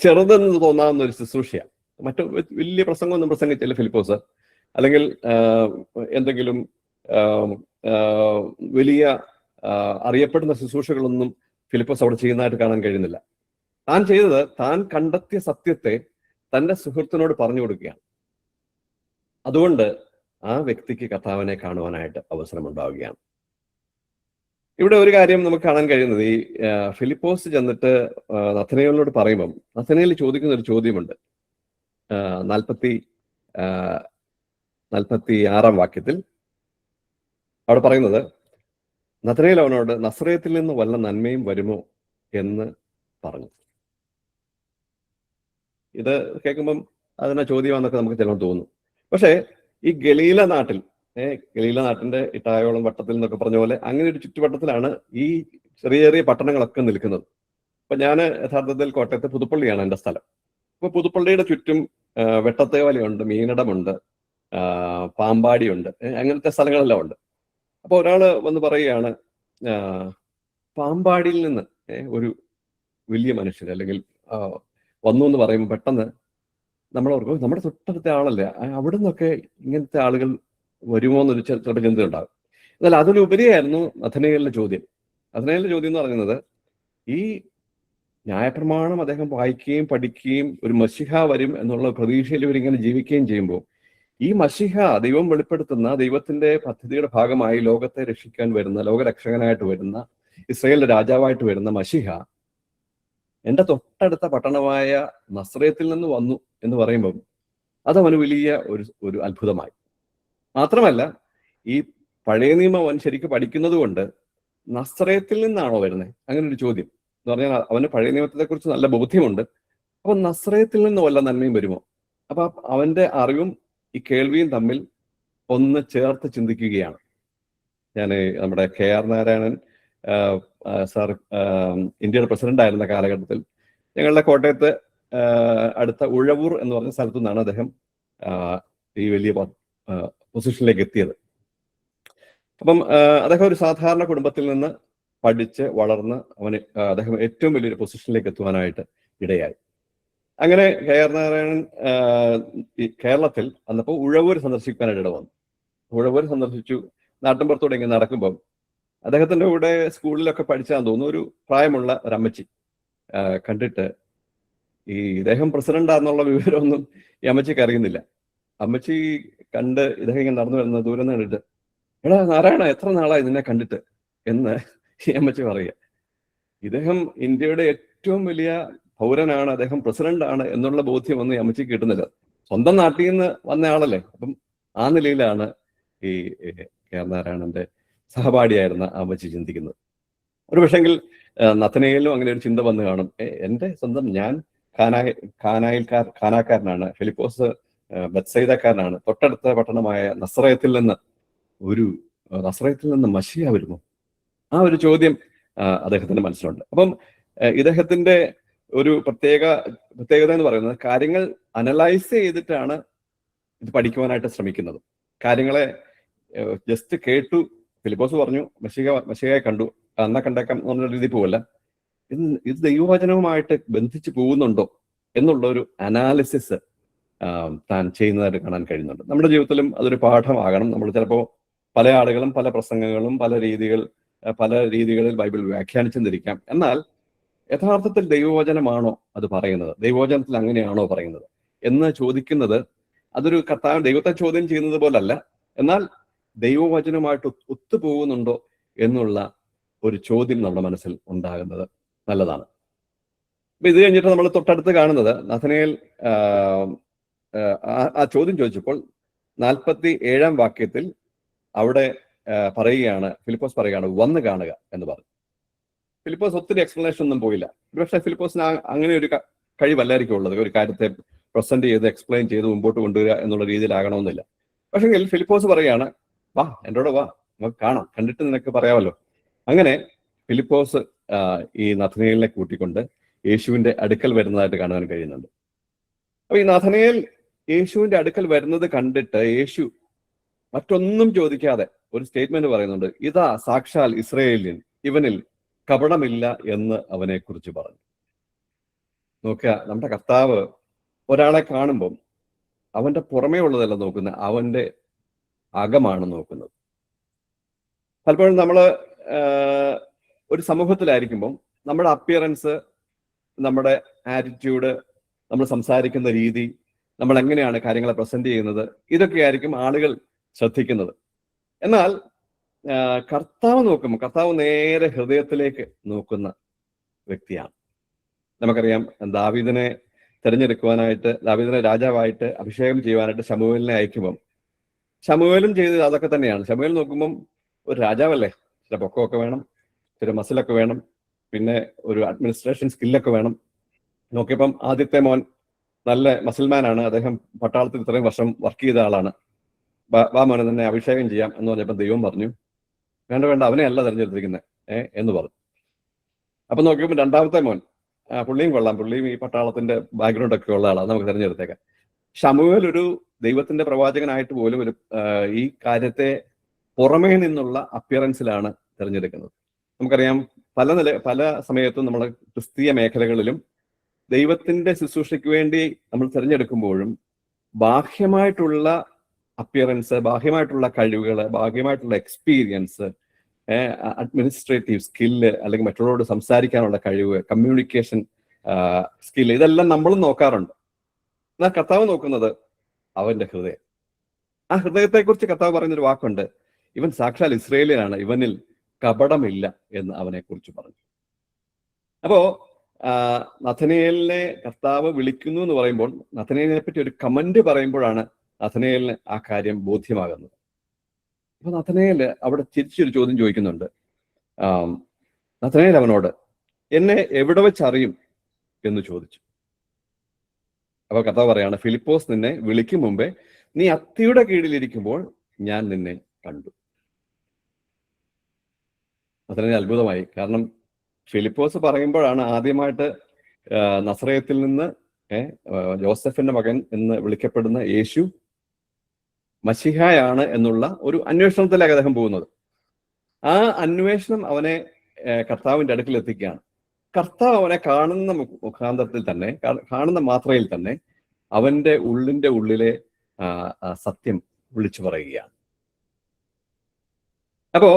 [SPEAKER 1] ചെറുതെന്ന് തോന്നാവുന്ന ഒരു ശുശ്രൂഷയാണ്. മറ്റു വലിയ പ്രസംഗമൊന്നും പ്രസംഗിച്ചില്ല ഫിലിപ്പോസ്, അല്ലെങ്കിൽ എന്തെങ്കിലും വലിയ അറിയപ്പെടുന്ന ശുശ്രൂഷകളൊന്നും ഫിലിപ്പോസ് അവിടെ ചെയ്യുന്നതായിട്ട് കാണാൻ കഴിയുന്നില്ല. താൻ ചെയ്തത്, താൻ കണ്ടെത്തിയ സത്യത്തെ തന്റെ സുഹൃത്തിനോട് പറഞ്ഞു കൊടുക്കുകയാണ്. അതുകൊണ്ട് ആ വ്യക്തിക്ക് കർത്താവിനെ കാണുവാനായിട്ട് അവസരമുണ്ടാവുകയാണ്. ഇവിടെ ഒരു കാര്യം നമുക്ക് കാണാൻ കഴിയുന്നത്, ഈ ഫിലിപ്പോസ് ചെന്നിട്ട് നഥനയേലിനോട് പറയുമ്പം നഥനയേൽ ചോദിക്കുന്ന ഒരു ചോദ്യമുണ്ട്. 46-ാം വാക്യത്തിൽ അവിടെ പറയുന്നത്, നഥനയേൽ അവനോട് നസ്രയത്തിൽ നിന്ന് വല്ല നന്മയും വരുമോ എന്ന് പറഞ്ഞു. ഇത് കേൾക്കുമ്പം അതിനെ ചോദ്യമാണെന്നൊക്കെ നമുക്ക് ചിലപ്പോൾ തോന്നും. പക്ഷേ ഈ ഗലീല നാട്ടിന്റെ ഇട്ടായോളം വട്ടത്തിൽ എന്നൊക്കെ പറഞ്ഞ പോലെ അങ്ങനെ ഒരു ചുറ്റുവട്ടത്തിലാണ് ഈ ചെറിയ ചെറിയ പട്ടണങ്ങളൊക്കെ നിൽക്കുന്നത്. അപ്പൊ ഞാൻ യഥാർത്ഥത്തിൽ കോട്ടയത്ത് പുതുപ്പള്ളിയാണ് എൻ്റെ സ്ഥലം. അപ്പൊ പുതുപ്പള്ളിയുടെ ചുറ്റും വെട്ടത്തേവലയുണ്ട്, മീനടമുണ്ട്, പാമ്പാടിയുണ്ട്, അങ്ങനത്തെ സ്ഥലങ്ങളെല്ലാം ഉണ്ട്. അപ്പൊ ഒരാള് വന്ന് പറയുകയാണ്, പാമ്പാടിയിൽ നിന്ന് ഒരു വലിയ മനുഷ്യൻ അല്ലെങ്കിൽ വന്നു എന്ന് പറയുമ്പോൾ പെട്ടെന്ന് നമ്മളോർക്കും നമ്മുടെ തൊട്ടടുത്ത ആളല്ലേ, അവിടെ നിന്നൊക്കെ ഇങ്ങനത്തെ ആളുകൾ വരുമോ എന്നൊരു ചിലപ്പോൾ ചിന്ത ഉണ്ടാകും. എന്നാൽ അതിലുപരിയായിരുന്നു നഥനയേലിന്റെ ചോദ്യം. നഥനയേലിന്റെ ചോദ്യം എന്ന് പറയുന്നത്, ഈ ന്യായപ്രമാണം അദ്ദേഹം വായിക്കുകയും പഠിക്കുകയും ഒരു മശിഹ വരും എന്നുള്ള പ്രതീക്ഷയിൽ ഇവരിങ്ങനെ ജീവിക്കുകയും ചെയ്യുമ്പോൾ, ഈ മശിഹ ദൈവം വെളിപ്പെടുത്തുന്ന ദൈവത്തിന്റെ പദ്ധതിയുടെ ഭാഗമായി ലോകത്തെ രക്ഷിക്കാൻ വരുന്ന, ലോകരക്ഷകനായിട്ട് വരുന്ന, ഇസ്രായേലിന്റെ രാജാവായിട്ട് വരുന്ന മശിഹ എൻ്റെ തൊട്ടടുത്ത പട്ടണമായ നസ്രയത്തിൽ നിന്ന് വന്നു എന്ന് പറയുമ്പം അതവന് വലിയ ഒരു അത്ഭുതമായി. മാത്രമല്ല, ഈ പഴയ നിയമം അവൻ ശരിക്കും പഠിക്കുന്നത് കൊണ്ട് നസ്രയത്തിൽ നിന്നാണോ വരുന്നത്, അങ്ങനെ ഒരു ചോദ്യം എന്ന് പറഞ്ഞാൽ അവന് പഴയ നിയമത്തെ കുറിച്ച് നല്ല ബോധ്യമുണ്ട്. അപ്പൊ നസ്രയത്തിൽ നിന്ന് വല്ല നന്മയും വരുമോ? അപ്പൊ അവന്റെ അറിവും ഈ കേൾവിയും തമ്മിൽ ഒന്ന് ചേർത്ത് ചിന്തിക്കുകയാണ്. ഞാൻ നമ്മുടെ KR നാരായണൻ സാർ ഇന്ത്യയുടെ പ്രസിഡന്റ് ആയിരുന്ന കാലഘട്ടത്തിൽ ഞങ്ങളുടെ കോട്ടയത്ത് അടുത്ത ഉഴവൂർ എന്ന് പറഞ്ഞ സ്ഥലത്തു നിന്നാണ് അദ്ദേഹം ഈ വലിയ പൊസിഷനിലേക്ക് എത്തിയത്. അപ്പം അദ്ദേഹം ഒരു സാധാരണ കുടുംബത്തിൽ നിന്ന് പഠിച്ച് വളർന്ന് അദ്ദേഹം ഏറ്റവും വലിയൊരു പൊസിഷനിലേക്ക് എത്തുവാനായിട്ട് ഇടയായി. അങ്ങനെ KR നാരായണൻ കേരളത്തിൽ വന്നപ്പോൾ ഉഴവൂർ സന്ദർശിക്കാനായിട്ട് ഇട വന്നു. ഉഴവൂർ സന്ദർശിച്ചു. നാട്ടിൻപുറത്തോടെ ഇങ്ങനെ നടക്കുമ്പം അദ്ദേഹത്തിന്റെ കൂടെ സ്കൂളിലൊക്കെ പഠിച്ചാന്ന് തോന്നുന്നു ഒരു പ്രായമുള്ള ഒരമ്മച്ചി കണ്ടിട്ട്, ഈ ഇദ്ദേഹം പ്രസിഡന്റാന്നുള്ള വിവരമൊന്നും ഈ അമ്മച്ചിക്ക് അറിയുന്നില്ല. അമ്മച്ചി കണ്ട് ഇദ്ദേഹം ഇങ്ങനെ നടന്നു വരുന്ന ദൂരം നിന്ന് കണ്ടിട്ട്, എടാ നാരായണ, എത്ര നാളായി നിന്നെ കണ്ടിട്ട് എന്ന് ഈ അമ്മച്ചി പറയുക. ഇദ്ദേഹം ഇന്ത്യയുടെ ഏറ്റവും വലിയ പൗരനാണ്, അദ്ദേഹം പ്രസിഡന്റ് ആണ് എന്നുള്ള ബോധ്യം ഒന്നും ഈ അമ്മച്ചിക്ക് കിട്ടുന്നില്ല. സ്വന്തം നാട്ടിൽ നിന്ന് വന്ന ആളല്ലേ. അപ്പം ആ നിലയിലാണ് ഈ കെ.ആർ. നാരായണന്റെ സഹപാഠിയായിരുന്ന അമ്മച്ചി ചിന്തിക്കുന്നത്. ഒരു പക്ഷെങ്കിൽ നഥനയേലിനും അങ്ങനെ ഒരു ചിന്ത വന്നു കാണും. എന്റെ സ്വന്തം ഞാൻ ഖാനാക്കാരനാണ്, ഫിലിപ്പോസ് ബത്സയിദക്കാരനാണ്, തൊട്ടടുത്ത പട്ടണമായ നസ്രയത്തിൽ നിന്ന് മശിയ വരുമോ? ആ ഒരു ചോദ്യം അദ്ദേഹത്തിന്റെ മനസ്സിലുണ്ട്. അപ്പം ഇദ്ദേഹത്തിന്റെ ഒരു പ്രത്യേകത എന്ന് പറയുന്നത് കാര്യങ്ങൾ അനലൈസ് ചെയ്തിട്ടാണ് ഇത് പഠിക്കുവാനായിട്ട് ശ്രമിക്കുന്നത്. കാര്യങ്ങളെ ജസ്റ്റ് കേട്ടു, ഫിലിപ്പോസ് പറഞ്ഞു, മശിഹയെ കണ്ടു, അന്ന കണ്ടേക്കാം എന്നുള്ള രീതി പോവല്ല, ഇത് ദൈവവചനവുമായിട്ട് ബന്ധിച്ച് പോകുന്നുണ്ടോ എന്നുള്ള ഒരു അനാലിസിസ് താൻ ചെയ്യുന്നതായിട്ട് കാണാൻ കഴിയുന്നുണ്ട്. നമ്മുടെ ജീവിതത്തിലും അതൊരു പാഠമാകണം. നമ്മൾ ചിലപ്പോൾ പല ആളുകളും പല പ്രസംഗങ്ങളും പല രീതികളിൽ ബൈബിൾ വ്യാഖ്യാനിച്ചെന്നിരിക്കാം. എന്നാൽ യഥാർത്ഥത്തിൽ ദൈവവചനമാണോ അത് പറയുന്നത്, ദൈവവചനത്തിൽ അങ്ങനെയാണോ പറയുന്നത് എന്ന് ചോദിക്കുന്നത് അതൊരു ദൈവത്തെ ചോദ്യം ചെയ്യുന്നത് പോലല്ല, എന്നാൽ ദൈവവചനമായിട്ട് ഒത്തുപോകുന്നുണ്ടോ എന്നുള്ള ഒരു ചോദ്യം നമ്മുടെ മനസ്സിൽ ഉണ്ടാകുന്നത് നല്ലതാണ്. അപ്പൊ ഇത് കഴിഞ്ഞിട്ട് നമ്മൾ തൊട്ടടുത്ത് കാണുന്നത് നഥനയേൽ ആ ചോദ്യം ചോദിച്ചപ്പോൾ 47-ാം വാക്യത്തിൽ അവിടെ ഫിലിപ്പോസ് പറയുകയാണ്, വന്ന് കാണുക എന്ന് പറഞ്ഞു. ഫിലിപ്പോസ് ഒത്തിരി എക്സ്പ്ലനേഷൻ ഒന്നും പോയില്ല. പക്ഷേ ഫിലിപ്പോസിന് അങ്ങനെ ഒരു കഴിവല്ലായിരിക്കും ഉള്ളത്, ഒരു കാര്യത്തെ പ്രസന്റ് ചെയ്ത് എക്സ്പ്ലെയിൻ ചെയ്ത് മുമ്പോട്ട് കൊണ്ടുവരിക എന്നുള്ള രീതിയിലാകണമെന്നില്ല. പക്ഷെങ്കിൽ ഫിലിപ്പോസ് പറയുകയാണ്, വാ എന്നോട് വാ, നമുക്ക് കാണാം, കണ്ടിട്ട് നിനക്ക് പറയാമല്ലോ. അങ്ങനെ ഫിലിപ്പോസ് ഈ നഥനയേലിനെ കൂട്ടിക്കൊണ്ട് യേശുവിന്റെ അടുക്കൽ വരുന്നതായിട്ട് കാണാൻ കഴിയുന്നുണ്ട്. അപ്പൊ ഈ നഥനയേൽ യേശുവിന്റെ അടുക്കൽ വരുന്നത് കണ്ടിട്ട് യേശു മറ്റൊന്നും ചോദിക്കാതെ ഒരു സ്റ്റേറ്റ്മെന്റ് പറയുന്നുണ്ട്, ഇതാ സാക്ഷാൽ ഇസ്രായേല്യൻ, ഇവനിൽ കപടമില്ല എന്ന് അവനെ കുറിച്ച് പറഞ്ഞു. നോക്കുക, നമ്മുടെ കർത്താവ് ഒരാളെ കാണുമ്പം അവന്റെ പുറമേ ഉള്ളതല്ല നോക്കുന്നത്, അവന്റെ അകമാണ് നോക്കുന്നത്. പലപ്പോഴും നമ്മള് ഒരു സമൂഹത്തിലായിരിക്കുമ്പം നമ്മുടെ അപ്പിയറൻസ്, നമ്മുടെ ആറ്റിറ്റ്യൂഡ്, നമ്മൾ സംസാരിക്കുന്ന രീതി, നമ്മൾ എങ്ങനെയാണ് കാര്യങ്ങളെ പ്രസന്റ് ചെയ്യുന്നത്, ഇതൊക്കെയായിരിക്കും ആളുകൾ ശ്രദ്ധിക്കുന്നത്. എന്നാൽ കർത്താവ് നേരെ ഹൃദയത്തിലേക്ക് നോക്കുന്ന വ്യക്തിയാണ്. നമുക്കറിയാം, ദാവീദിനെ രാജാവായിട്ട് അഭിഷേകം ചെയ്യുവാനായിട്ട് ശമൂവേലിനെ അയക്കുമ്പം ശമൂവേലും ചെയ്തത് അതൊക്കെ തന്നെയാണ്. ശമൂവേൽ നോക്കുമ്പം ഒരു രാജാവല്ലേ, ചില പൊക്കമൊക്കെ വേണം, ചില മസിലൊക്കെ വേണം, പിന്നെ ഒരു അഡ്മിനിസ്ട്രേഷൻ സ്കില്ലൊക്കെ വേണം. നോക്കിയപ്പം ആദ്യത്തെ മോൻ നല്ല മസിൽമാനാണ്, അദ്ദേഹം പട്ടാളത്തിൽ ഇത്രയും വർഷം വർക്ക് ചെയ്ത ആളാണ്, വാ മോനെ തന്നെ അഭിഷേകം ചെയ്യാം എന്ന് പറഞ്ഞപ്പോൾ ദൈവം പറഞ്ഞു, വേണ്ട, അവനെ അല്ല തെരഞ്ഞെടുത്തിരിക്കുന്നത് എന്ന് പറഞ്ഞു. അപ്പൊ നോക്കിയപ്പോൾ രണ്ടാമത്തെ മോൻ, പുള്ളിയും കൊള്ളാം, പുള്ളിയും ഈ പട്ടാളത്തിന്റെ ബാക്ക്ഗ്രൗണ്ട് ഒക്കെ ഉള്ള ആളാണ്, നമുക്ക് തിരഞ്ഞെടുത്തേക്കാം. ശമൂവേൽ ഒരു ദൈവത്തിന്റെ പ്രവാചകനായിട്ട് പോലും ഈ കാര്യത്തെ പുറമേ നിന്നുള്ള അപ്പിയറൻസിലാണ് തിരഞ്ഞെടുക്കുന്നത്. നമുക്കറിയാം, പല സമയത്തും നമ്മുടെ ക്രിസ്തീയ മേഖലകളിലും ദൈവത്തിന്റെ ശുശ്രൂഷയ്ക്ക് വേണ്ടി നമ്മൾ തിരഞ്ഞെടുക്കുമ്പോഴും ബാഹ്യമായിട്ടുള്ള അപ്പിയറൻസ്, ബാഹ്യമായിട്ടുള്ള കഴിവുകൾ, ബാഹ്യമായിട്ടുള്ള എക്സ്പീരിയൻസ്, അഡ്മിനിസ്ട്രേറ്റീവ് സ്കില്ല്, അല്ലെങ്കിൽ മറ്റുള്ളവരോട് സംസാരിക്കാനുള്ള കഴിവ്, കമ്മ്യൂണിക്കേഷൻ സ്കില്ല്, ഇതെല്ലാം നമ്മളും നോക്കാറുണ്ട്. എന്നാൽ കർത്താവ് നോക്കുന്നത് അവന്റെ ഹൃദയം. ആ ഹൃദയത്തെക്കുറിച്ച് കർത്താവ് പറഞ്ഞൊരു വാക്കുണ്ട്, ഇവൻ സാക്ഷാൽ ഇസ്രായേലിയനാണ്, ഇവനിൽ കപടമില്ല എന്ന് അവനെ കുറിച്ച് പറഞ്ഞു. അപ്പോ നഥനയേലിനെ കർത്താവ് വിളിക്കുന്നു എന്ന് പറയുമ്പോൾ, നഥനയേലിനെ പറ്റി ഒരു കമന്റ് പറയുമ്പോഴാണ് നഥനയേലിന് ആ കാര്യം ബോധ്യമാകുന്നത്. അപ്പൊ നഥനയേൽ അവിടെ തിരിച്ചൊരു ചോദ്യം ചോദിക്കുന്നുണ്ട്. നഥനയേൽ അവനോട്, എന്നെ എവിടെ വെച്ചറിയും എന്ന് ചോദിച്ചു. അപ്പൊ കർത്താവ് പറയാണ്, ഫിലിപ്പോസ് നിന്നെ വിളിക്കും മുമ്പേ നീ അത്തിയുടെ കീഴിലിരിക്കുമ്പോൾ ഞാൻ നിന്നെ കണ്ടു. നഥനയേൽ അത്ഭുതമായി. കാരണം ഫിലിപ്പോസ് പറയുമ്പോഴാണ് ആദ്യമായിട്ട് നസറയത്തിൽ നിന്ന് ജോസഫിന്റെ മകൻ എന്ന് വിളിക്കപ്പെടുന്ന യേശു മശിഹായാണ് എന്നുള്ള ഒരു അന്വേഷണത്തിലേക്ക് അദ്ദേഹം പോകുന്നത്. ആ അന്വേഷണം അവനെ കർത്താവിന്റെ അടുക്കൽ എത്തിക്കുകയാണ്. കർത്താവ് അവനെ കാണുന്ന മുഖാന്തരത്തിൽ തന്നെ, കാണുന്ന മാത്രയിൽ തന്നെ അവന്റെ ഉള്ളിലെ സത്യം വിളിച്ചു പറയുകയാണ്. അപ്പോ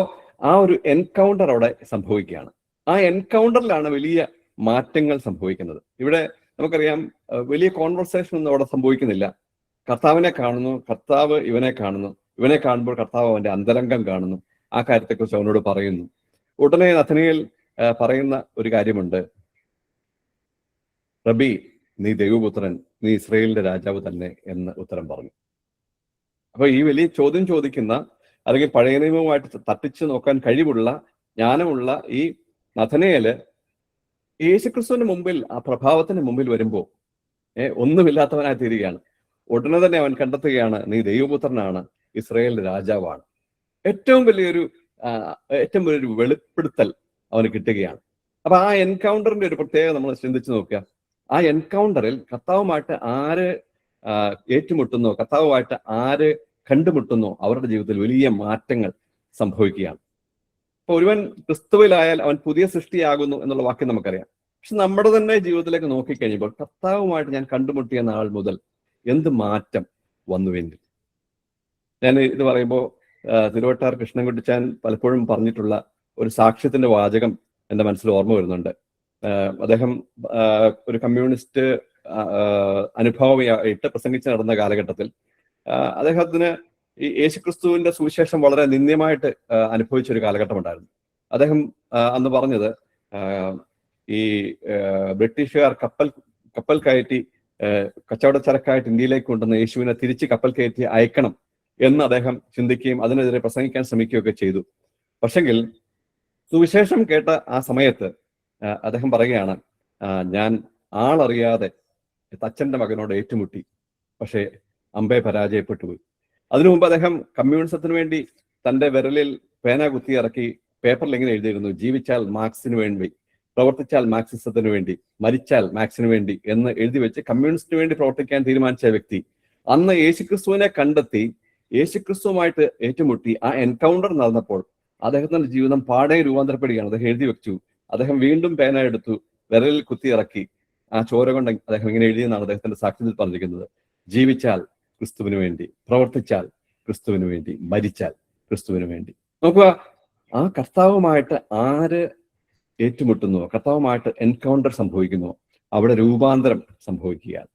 [SPEAKER 1] ആ ഒരു എൻകൗണ്ടർ അവിടെ സംഭവിക്കുകയാണ്. ആ എൻകൗണ്ടറിലാണ് വലിയ മാറ്റങ്ങൾ സംഭവിക്കുന്നത്. ഇവിടെ നമുക്കറിയാം, വലിയ കോൺവെർസേഷൻ ഒന്നും അവിടെ സംഭവിക്കുന്നില്ല. കർത്താവിനെ കാണുന്നു, കർത്താവ് ഇവനെ കാണുന്നു, ഇവനെ കാണുമ്പോൾ കർത്താവ് അവന്റെ അന്തരംഗം കാണുന്നു, ആ കാര്യത്തെക്കുറിച്ച് അവനോട് പറയുന്നു. ഉടനെ നഥനയേൽ പറയുന്ന ഒരു കാര്യമുണ്ട്, റബി, നീ ദൈവപുത്രൻ, നീ ഇസ്രായേലിന്റെ രാജാവ് തന്നെ എന്ന് ഉത്തരം പറഞ്ഞു. അപ്പൊ ഈ വലിയ ചോദ്യം ചോദിക്കുന്ന, അല്ലെങ്കിൽ പഴയ നിയമവുമായിട്ട് തട്ടിച്ചു നോക്കാൻ കഴിവുള്ള, ജ്ഞാനമുള്ള ഈ നഥനയേല് യേശുക്രിസ്തുവിന്റെ മുമ്പിൽ, ആ പ്രഭാവത്തിന് മുമ്പിൽ വരുമ്പോൾ ഒന്നുമില്ലാത്തവനായി തീരുകയാണ്. ഉടനെ തന്നെ അവൻ കണ്ടെത്തുകയാണ്, നീ ദൈവപുത്രനാണ്, ഇസ്രായേലിന്റെ രാജാവാണ്. ഏറ്റവും വലിയൊരു വെളിപ്പെടുത്തൽ അവന് കിട്ടുകയാണ്. അപ്പൊ ആ എൻകൗണ്ടറിന്റെ ഒരു പ്രത്യേകത നമ്മൾ ചിന്തിച്ചു നോക്കുക. ആ എൻകൗണ്ടറിൽ കർത്താവുമായിട്ട് ആര് ഏറ്റുമുട്ടുന്നോ, കർത്താവുമായിട്ട് ആര് കണ്ടുമുട്ടുന്നോ, അവരുടെ ജീവിതത്തിൽ വലിയ മാറ്റങ്ങൾ സംഭവിക്കുകയാണ്. അപ്പൊ ഒരുവൻ ക്രിസ്തുവിലായാൽ അവൻ പുതിയ സൃഷ്ടിയാകുന്നു എന്നുള്ള വാക്യം നമുക്കറിയാം. പക്ഷെ നമ്മുടെ തന്നെ ജീവിതത്തിലേക്ക് നോക്കിക്കഴിയുമ്പോൾ കർത്താവുമായിട്ട് ഞാൻ കണ്ടുമുട്ടിയ നാൾ മുതൽ എന്ത് മാറ്റം വന്നുവെങ്കിൽ. ഞാൻ ഇത് പറയുമ്പോൾ തിരുവട്ടാർ കൃഷ്ണൻകുട്ടിച്ചാൻ പലപ്പോഴും പറഞ്ഞിട്ടുള്ള ഒരു സാക്ഷ്യത്തിന്റെ വാചകം എന്റെ മനസ്സിൽ ഓർമ്മ വരുന്നുണ്ട്. അദ്ദേഹം ഒരു കമ്മ്യൂണിസ്റ്റ് അനുഭവമായിട്ട് പ്രസംഗിച്ച് നടന്ന കാലഘട്ടത്തിൽ അദ്ദേഹത്തിന് ഈ യേശുക്രിസ്തുവിന്റെ സുവിശേഷം വളരെ നിന്ദ്യമായിട്ട് അനുഭവിച്ച ഒരു കാലഘട്ടം ഉണ്ടായിരുന്നു. അദ്ദേഹം അന്ന് പറഞ്ഞത്, ഈ ബ്രിട്ടീഷുകാർ കപ്പൽ കയറ്റി കച്ചവടച്ചരക്കായിട്ട് ഇന്ത്യയിലേക്ക് കൊണ്ടുവന്ന യേശുവിനെ തിരിച്ച് കപ്പൽ കയറ്റി അയക്കണം എന്ന് അദ്ദേഹം ചിന്തിക്കുകയും അതിനെതിരെ പ്രസംഗിക്കാൻ ശ്രമിക്കുകയൊക്കെ ചെയ്തു. പക്ഷെങ്കിൽ സുവിശേഷം കേട്ട ആ സമയത്ത് അദ്ദേഹം പറയുകയാണ്, ഞാൻ ആളറിയാതെ തച്ചന്റെ മകനോട് ഏറ്റുമുട്ടി, പക്ഷേ അമ്പെ പരാജയപ്പെട്ടു പോയി. അതിനു മുമ്പ് അദ്ദേഹം കമ്മ്യൂണിസത്തിന് വേണ്ടി തന്റെ വിരലിൽ പേന കുത്തിയിറക്കി പേപ്പറിൽ എങ്ങനെ എഴുതിയിരുന്നു, ജീവിച്ചാൽ മാർക്സിന് വേണ്ടി, പ്രവർത്തിച്ചാൽ മാർക്സിസത്തിന് വേണ്ടി, മരിച്ചാൽ മാർക്സിന് വേണ്ടി എന്ന് എഴുതി വെച്ച് കമ്മ്യൂണിസ്റ്റിന് വേണ്ടി പ്രവർത്തിക്കാൻ തീരുമാനിച്ച വ്യക്തി അന്ന് യേശുക്രിസ്തുവിനെ കണ്ടെത്തി യേശുക്രിസ്തുവുമായിട്ട് ഏറ്റുമുട്ടി ആ എൻകൗണ്ടർ നടന്നപ്പോൾ അദ്ദേഹത്തിന്റെ ജീവിതം പാടെ രൂപാന്തരപ്പെടുകയാണ്. അദ്ദേഹം എഴുതി വെച്ചു, അദ്ദേഹം വീണ്ടും പേന എടുത്തു, വിരലിൽ കുത്തിയിറക്കി ആ ചോര കൊണ്ട് അദ്ദേഹം ഇങ്ങനെ എഴുതിയെന്നാണ് അദ്ദേഹത്തിന്റെ സാക്ഷ്യത്തിൽ പറഞ്ഞിരിക്കുന്നത്, ജീവിച്ചാൽ ക്രിസ്തുവിന് വേണ്ടി, പ്രവർത്തിച്ചാൽ ക്രിസ്തുവിന് വേണ്ടി, മരിച്ചാൽ ക്രിസ്തുവിന് വേണ്ടി. നോക്കുക, ആ കർത്താവുമായിട്ട് ആര് ഏറ്റുമുട്ടുന്നുവോ, കർത്താവുമായിട്ട് എൻകൗണ്ടർ സംഭവിക്കുന്നുവോ, അവിടെ രൂപാന്തരം സംഭവിക്കുകയാണ്.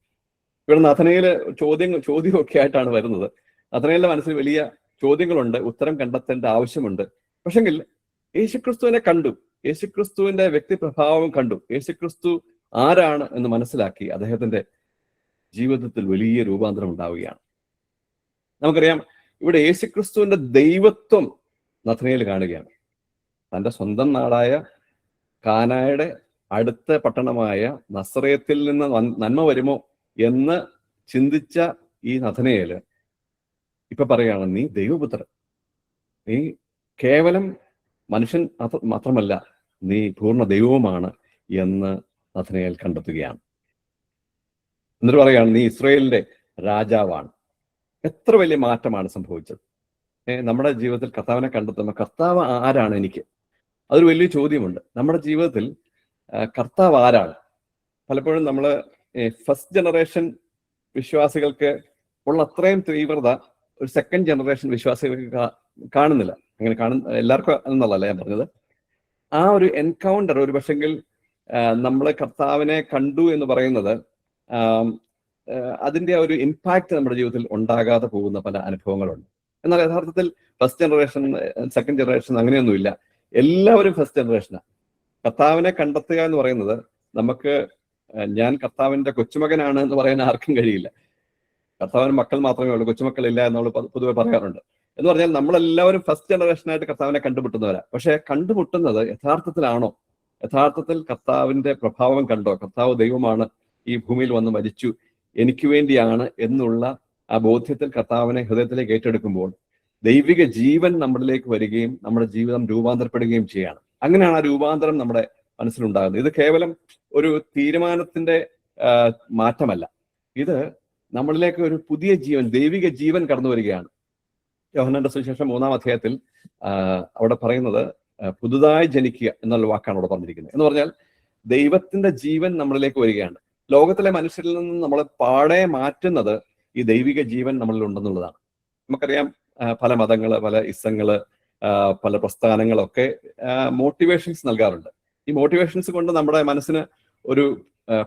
[SPEAKER 1] ഇവിടെ നഥനയില് ചോദ്യമൊക്കെ ആയിട്ടാണ് വരുന്നത്. നഥനയിലെ മനസ്സിൽ വലിയ ചോദ്യങ്ങളുണ്ട്, ഉത്തരം കണ്ടെത്തേണ്ട ആവശ്യമുണ്ട്. പക്ഷെങ്കിൽ യേശുക്രിസ്തുവിനെ കണ്ടു, യേശുക്രിസ്തുവിന്റെ വ്യക്തിപ്രഭാവം കണ്ടു, യേശുക്രിസ്തു ആരാണ് എന്ന് മനസ്സിലാക്കി അദ്ദേഹത്തിന്റെ ജീവിതത്തിൽ വലിയ രൂപാന്തരം ഉണ്ടാവുകയാണ്. നമുക്കറിയാം, ഇവിടെ യേശുക്രിസ്തുവിന്റെ ദൈവത്വം നഥനയേൽ കാണുകയാണ്. തന്റെ സ്വന്തം നാടായ കാനായുടെ അടുത്ത പട്ടണമായ നസറേത്തിൽ നിന്ന് നന്മ വരുമോ എന്ന് ചിന്തിച്ച ഈ നഥനയേൽ ഇപ്പൊ പറയാണ്, നീ ദൈവപുത്രൻ, നീ കേവലം മനുഷ്യൻ മാത്രമല്ല, നീ പൂർണ്ണ ദൈവവുമാണ് എന്ന് നഥനയേൽ കണ്ടെത്തുകയാണ്. എന്നിട്ട് പറയാണ്, നീ ഇസ്രായേലിന്റെ രാജാവാണ്. എത്ര വലിയ മാറ്റമാണ് സംഭവിച്ചത്. നമ്മുടെ ജീവിതത്തിൽ കർത്താവിനെ കണ്ടെത്തുമ്പോൾ കർത്താവ് ആരാണ് എനിക്ക്, അതൊരു വലിയ ചോദ്യമുണ്ട്. നമ്മുടെ ജീവിതത്തിൽ കർത്താവ് ആരാണ്? പലപ്പോഴും നമ്മൾ ഫസ്റ്റ് ജനറേഷൻ വിശ്വാസികൾക്ക് ഉള്ള അത്രയും തീവ്രത ഒരു സെക്കൻഡ് ജനറേഷൻ വിശ്വാസികൾക്ക് കാണുന്നില്ല. അങ്ങനെ എല്ലാവർക്കും എന്നുള്ളതല്ല ഞാൻ പറഞ്ഞത്. ആ ഒരു എൻകൗണ്ടർ ഒരു പക്ഷെങ്കിൽ നമ്മൾ കർത്താവിനെ കണ്ടു എന്ന് പറയുന്നത് അതിന്റെ ഒരു ഇമ്പാക്ട് നമ്മുടെ ജീവിതത്തിൽ ഉണ്ടാകാതെ പോകുന്ന പല അനുഭവങ്ങളുണ്ട്. എന്നാൽ യഥാർത്ഥത്തിൽ ഫസ്റ്റ് ജനറേഷൻ, സെക്കൻഡ് ജനറേഷൻ അങ്ങനെയൊന്നുമില്ല. എല്ലാവരും ഫസ്റ്റ് ജനറേഷനാണ്. കർത്താവിനെ കണ്ടെത്തുക എന്ന് പറയുന്നത് നമുക്ക്, ഞാൻ കർത്താവിന്റെ കൊച്ചുമകനാണ് എന്ന് പറയാൻ ആർക്കും കഴിയില്ല. കർത്താവിന് മക്കൾ മാത്രമേ ഉള്ളൂ, കൊച്ചുമക്കളില്ല എന്ന് നമ്മൾ പൊതുവെ പറയാറുണ്ട്. എന്ന് പറഞ്ഞാൽ നമ്മളെല്ലാവരും ഫസ്റ്റ് ജനറേഷനായിട്ട് കർത്താവിനെ കണ്ടുമുട്ടുന്നവരാ. പക്ഷെ കണ്ടുമുട്ടുന്നത് യഥാർത്ഥത്തിലാണോ? യഥാർത്ഥത്തിൽ കർത്താവിന്റെ പ്രഭാവം കണ്ടോ? കർത്താവ് ദൈവമാണ്, ഈ ഭൂമിയിൽ വന്ന് മരിച്ചു, എനിക്ക് വേണ്ടിയാണ് എന്നുള്ള ആ ബോധ്യത്തിൽ കർത്താവിനെ ഹൃദയത്തിലേക്ക് ഏറ്റെടുക്കുമ്പോൾ ദൈവിക ജീവൻ നമ്മളിലേക്ക് വരികയും നമ്മുടെ ജീവിതം രൂപാന്തരപ്പെടുകയും ചെയ്യാണ്. അങ്ങനെയാണ് ആ രൂപാന്തരം നമ്മുടെ മനസ്സിലുണ്ടാകുന്നത്. ഇത് കേവലം ഒരു തീരുമാനത്തിന്റെ മാറ്റമല്ല, ഇത് നമ്മളിലേക്ക് ഒരു പുതിയ ജീവൻ, ദൈവിക ജീവൻ കടന്നു വരികയാണ്. യോഹന്നാന്റെ സുവിശേഷം 3-ാം അധ്യായത്തിൽ അവിടെ പറയുന്നത് പുതുതായി ജനിക്കുക എന്നുള്ള വാക്കാണ് അവിടെ പറഞ്ഞിരിക്കുന്നത്. എന്ന് പറഞ്ഞാൽ ദൈവത്തിന്റെ ജീവൻ നമ്മളിലേക്ക് വരികയാണ്. ലോകത്തിലെ മനുഷ്യരിൽ നിന്ന് നമ്മളെ പാടെ മാറ്റുന്നത് ഈ ദൈവിക ജീവൻ നമ്മളിൽ ഉണ്ടെന്നുള്ളതാണ്. നമുക്കറിയാം, പല മതങ്ങള്, പല ഇസങ്ങള്, പല പ്രസ്ഥാനങ്ങളൊക്കെ മോട്ടിവേഷൻസ് നൽകാറുണ്ട്. ഈ മോട്ടിവേഷൻസ് കൊണ്ട് നമ്മുടെ മനസ്സിന് ഒരു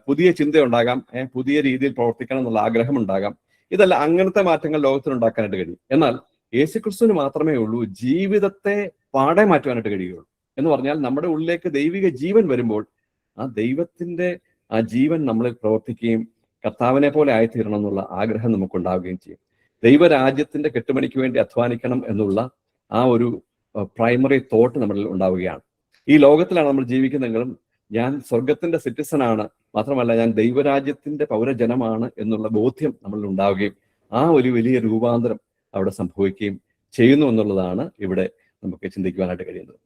[SPEAKER 1] പുതിയ ചിന്തയുണ്ടാകാം, പുതിയ രീതിയിൽ പ്രവർത്തിക്കണം എന്നുള്ള ആഗ്രഹം ഉണ്ടാകാം. ഇതല്ല, അങ്ങനത്തെ മാറ്റങ്ങൾ ലോകത്തിൽ ഉണ്ടാക്കാനായിട്ട് കഴിയും. എന്നാൽ യേശുക്രിസ്തുവിന് മാത്രമേ ഉള്ളൂ ജീവിതത്തെ പാടെ മാറ്റുവാനായിട്ട് കഴിയുകയുള്ളൂ. എന്ന് പറഞ്ഞാൽ നമ്മുടെ ഉള്ളിലേക്ക് ദൈവിക ജീവൻ വരുമ്പോൾ ആ ദൈവത്തിന്റെ ആ ജീവൻ നമ്മളിൽ പ്രവർത്തിക്കുകയും കർത്താവിനെ പോലെ ആയിത്തീരണം എന്നുള്ള ആഗ്രഹം നമുക്കുണ്ടാവുകയും ചെയ്യും. ദൈവരാജ്യത്തിന്റെ കെട്ടുമണിക്ക് വേണ്ടി അധ്വാനിക്കണം എന്നുള്ള ആ ഒരു പ്രൈമറി തോട്ട് നമ്മളിൽ ഉണ്ടാവുകയാണ്. ഈ ലോകത്തിലാണ് നമ്മൾ ജീവിക്കുന്നതെങ്കിലും ഞാൻ സ്വർഗത്തിന്റെ സിറ്റിസൺ ആണ്, മാത്രമല്ല ഞാൻ ദൈവരാജ്യത്തിന്റെ പൗരജനമാണ് എന്നുള്ള ബോധ്യം നമ്മളിൽ ഉണ്ടാവുകയും ആ ഒരു വലിയ രൂപാന്തരം അവിടെ സംഭവിക്കുകയും ചെയ്യുന്നു എന്നുള്ളതാണ് ഇവിടെ നമുക്ക് ചിന്തിക്കുവാനായിട്ട് കഴിയുന്നത്.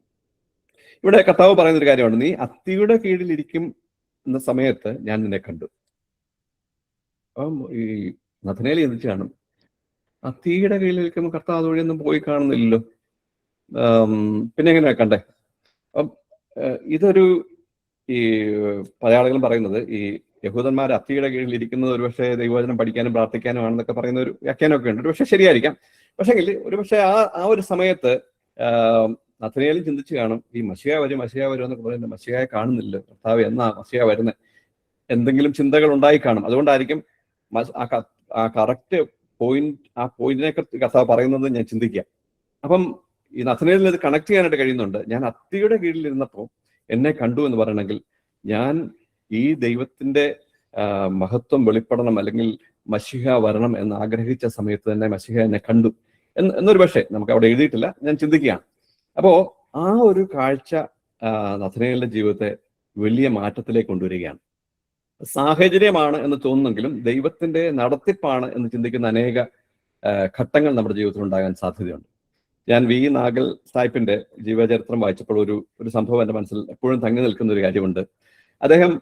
[SPEAKER 1] ഇവിടെ കർത്താവ് പറയുന്ന ഒരു കാര്യമാണ്, നീ അത്തിയുടെ കീഴിലിരിക്കും എന്ന സമയത്ത് ഞാൻ നിന്നെ കണ്ടു. അപ്പം ഈ നഥനേൽ ചിന്തിച്ചു കാണും, അത്തിയുടെ കീഴിലിരിക്കുമ്പോൾ കർത്താവ് അതുവഴിയൊന്നും പോയി കാണുന്നില്ലല്ലോ, പിന്നെ എങ്ങനെയാ കണ്ടേ? അപ്പം ഇതൊരു ഈ പല ആളുകളും പറയുന്നത് ഈ യഹൂദന്മാർ അത്തിയുടെ കീഴിൽ ഇരിക്കുന്നത് ഒരുപക്ഷെ ദൈവവചനം പഠിക്കാനും പ്രാർത്ഥിക്കാനും ആണെന്നൊക്കെ പറയുന്ന ഒരു വ്യാഖ്യാനമൊക്കെ ഉണ്ട്. ഒരുപക്ഷെ ശരിയായിരിക്കാം. പക്ഷെങ്കിൽ ഒരുപക്ഷെ ആ ഒരു സമയത്ത് നഥനേലും ചിന്തിച്ചു കാണും, ഈ മശിഹ വരും എന്നൊക്കെ പറയുന്നത് മശിഹയെ കാണുന്നില്ല, കർത്താവ് എന്നാ മശിഹ വരുന്നത്, എന്തെങ്കിലും ചിന്തകൾ ഉണ്ടായി കാണും. അതുകൊണ്ടായിരിക്കും ആ കറക്റ്റ് പോയിന്റിനെ കർത്താവ് പറയുന്നത് ഞാൻ ചിന്തിക്കാം. അപ്പം ഈ നഥനേലിന് ഇത് കണക്ട് ചെയ്യാനായിട്ട് കഴിയുന്നുണ്ട്. ഞാൻ അത്തിയുടെ കീഴിൽ ഇരുന്നപ്പോൾ എന്നെ കണ്ടു എന്ന് പറയണമെങ്കിൽ ഞാൻ ഈ ദൈവത്തിന്റെ മഹത്വം വെളിപ്പെടണം, അല്ലെങ്കിൽ മശിഹ വരണം എന്ന് ആഗ്രഹിച്ച സമയത്ത് തന്നെ മശിഹ എന്നെ കണ്ടു എന്നൊരു പക്ഷേ നമുക്ക് അവിടെ എഴുതിയിട്ടില്ല, ഞാൻ ചിന്തിക്കുകയാണ്. അപ്പോ ആ ഒരു കാഴ്ച നഥനേലിന്റെ ജീവിതത്തെ വലിയ മാറ്റത്തിലേക്ക് കൊണ്ടുവരികയാണ്. സാഹചര്യമാണ് എന്ന് തോന്നുന്നെങ്കിലും ദൈവത്തിന്റെ നടത്തിപ്പാണ് എന്ന് ചിന്തിക്കുന്ന അനേക ഘട്ടങ്ങൾ നമ്മുടെ ജീവിതത്തിൽ ഉണ്ടാകാൻ സാധ്യതയുണ്ട്. ഞാൻ വി നാഗൽ സാഹിബിന്റെ ജീവചരിത്രം വായിച്ചപ്പോൾ ഒരു സംഭവം എൻ്റെ മനസ്സിൽ എപ്പോഴും തങ്ങി നിൽക്കുന്ന ഒരു കാര്യമുണ്ട്. അദ്ദേഹം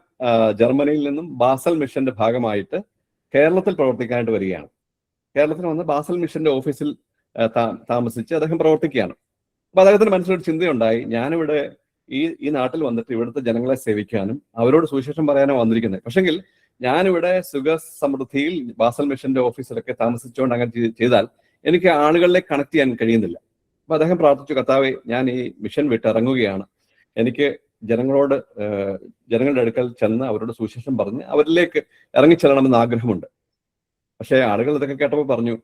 [SPEAKER 1] ജർമ്മനിയിൽ നിന്നും ബാസൽ മിഷന്റെ ഭാഗമായിട്ട് കേരളത്തിൽ പ്രവർത്തിക്കാനായിട്ട് വരികയാണ്. കേരളത്തിൽ വന്ന് ബാസൽ മിഷന്റെ ഓഫീസിൽ താമസിച്ച് അദ്ദേഹം പ്രവർത്തിക്കുകയാണ്. അപ്പൊ അദ്ദേഹത്തിന് മനസ്സിലൊരു ചിന്തയുണ്ടായി, ഞാനിവിടെ ഈ നാട്ടിൽ വന്നിട്ട് ഇവിടുത്തെ ജനങ്ങളെ സേവിക്കാനും അവരോട് സുവിശേഷം പറയാനോ വന്നിരിക്കുന്നത്. പക്ഷെങ്കിൽ ഞാനിവിടെ സുഖസമൃദ്ധിയിൽ ബാസൽ മിഷന്റെ ഓഫീസിലൊക്കെ താമസിച്ചുകൊണ്ട് അങ്ങനെ ചെയ്താൽ എനിക്ക് ആളുകളിലേക്ക് കണക്ട് ചെയ്യാൻ കഴിയുന്നില്ല. അപ്പൊ അദ്ദേഹം പ്രാർത്ഥിച്ചു, കർത്താവേ, ഞാൻ ഈ മിഷൻ വിട്ട് ഇറങ്ങുകയാണ്, എനിക്ക് ജനങ്ങളുടെ അടുക്കൽ ചെന്ന് അവരോട് സുവിശേഷം പറഞ്ഞ് അവരിലേക്ക് ഇറങ്ങിച്ചെല്ലണമെന്ന് ആഗ്രഹമുണ്ട്. പക്ഷേ ആളുകൾ ഇതൊക്കെ കേട്ടപ്പോൾ പറഞ്ഞു,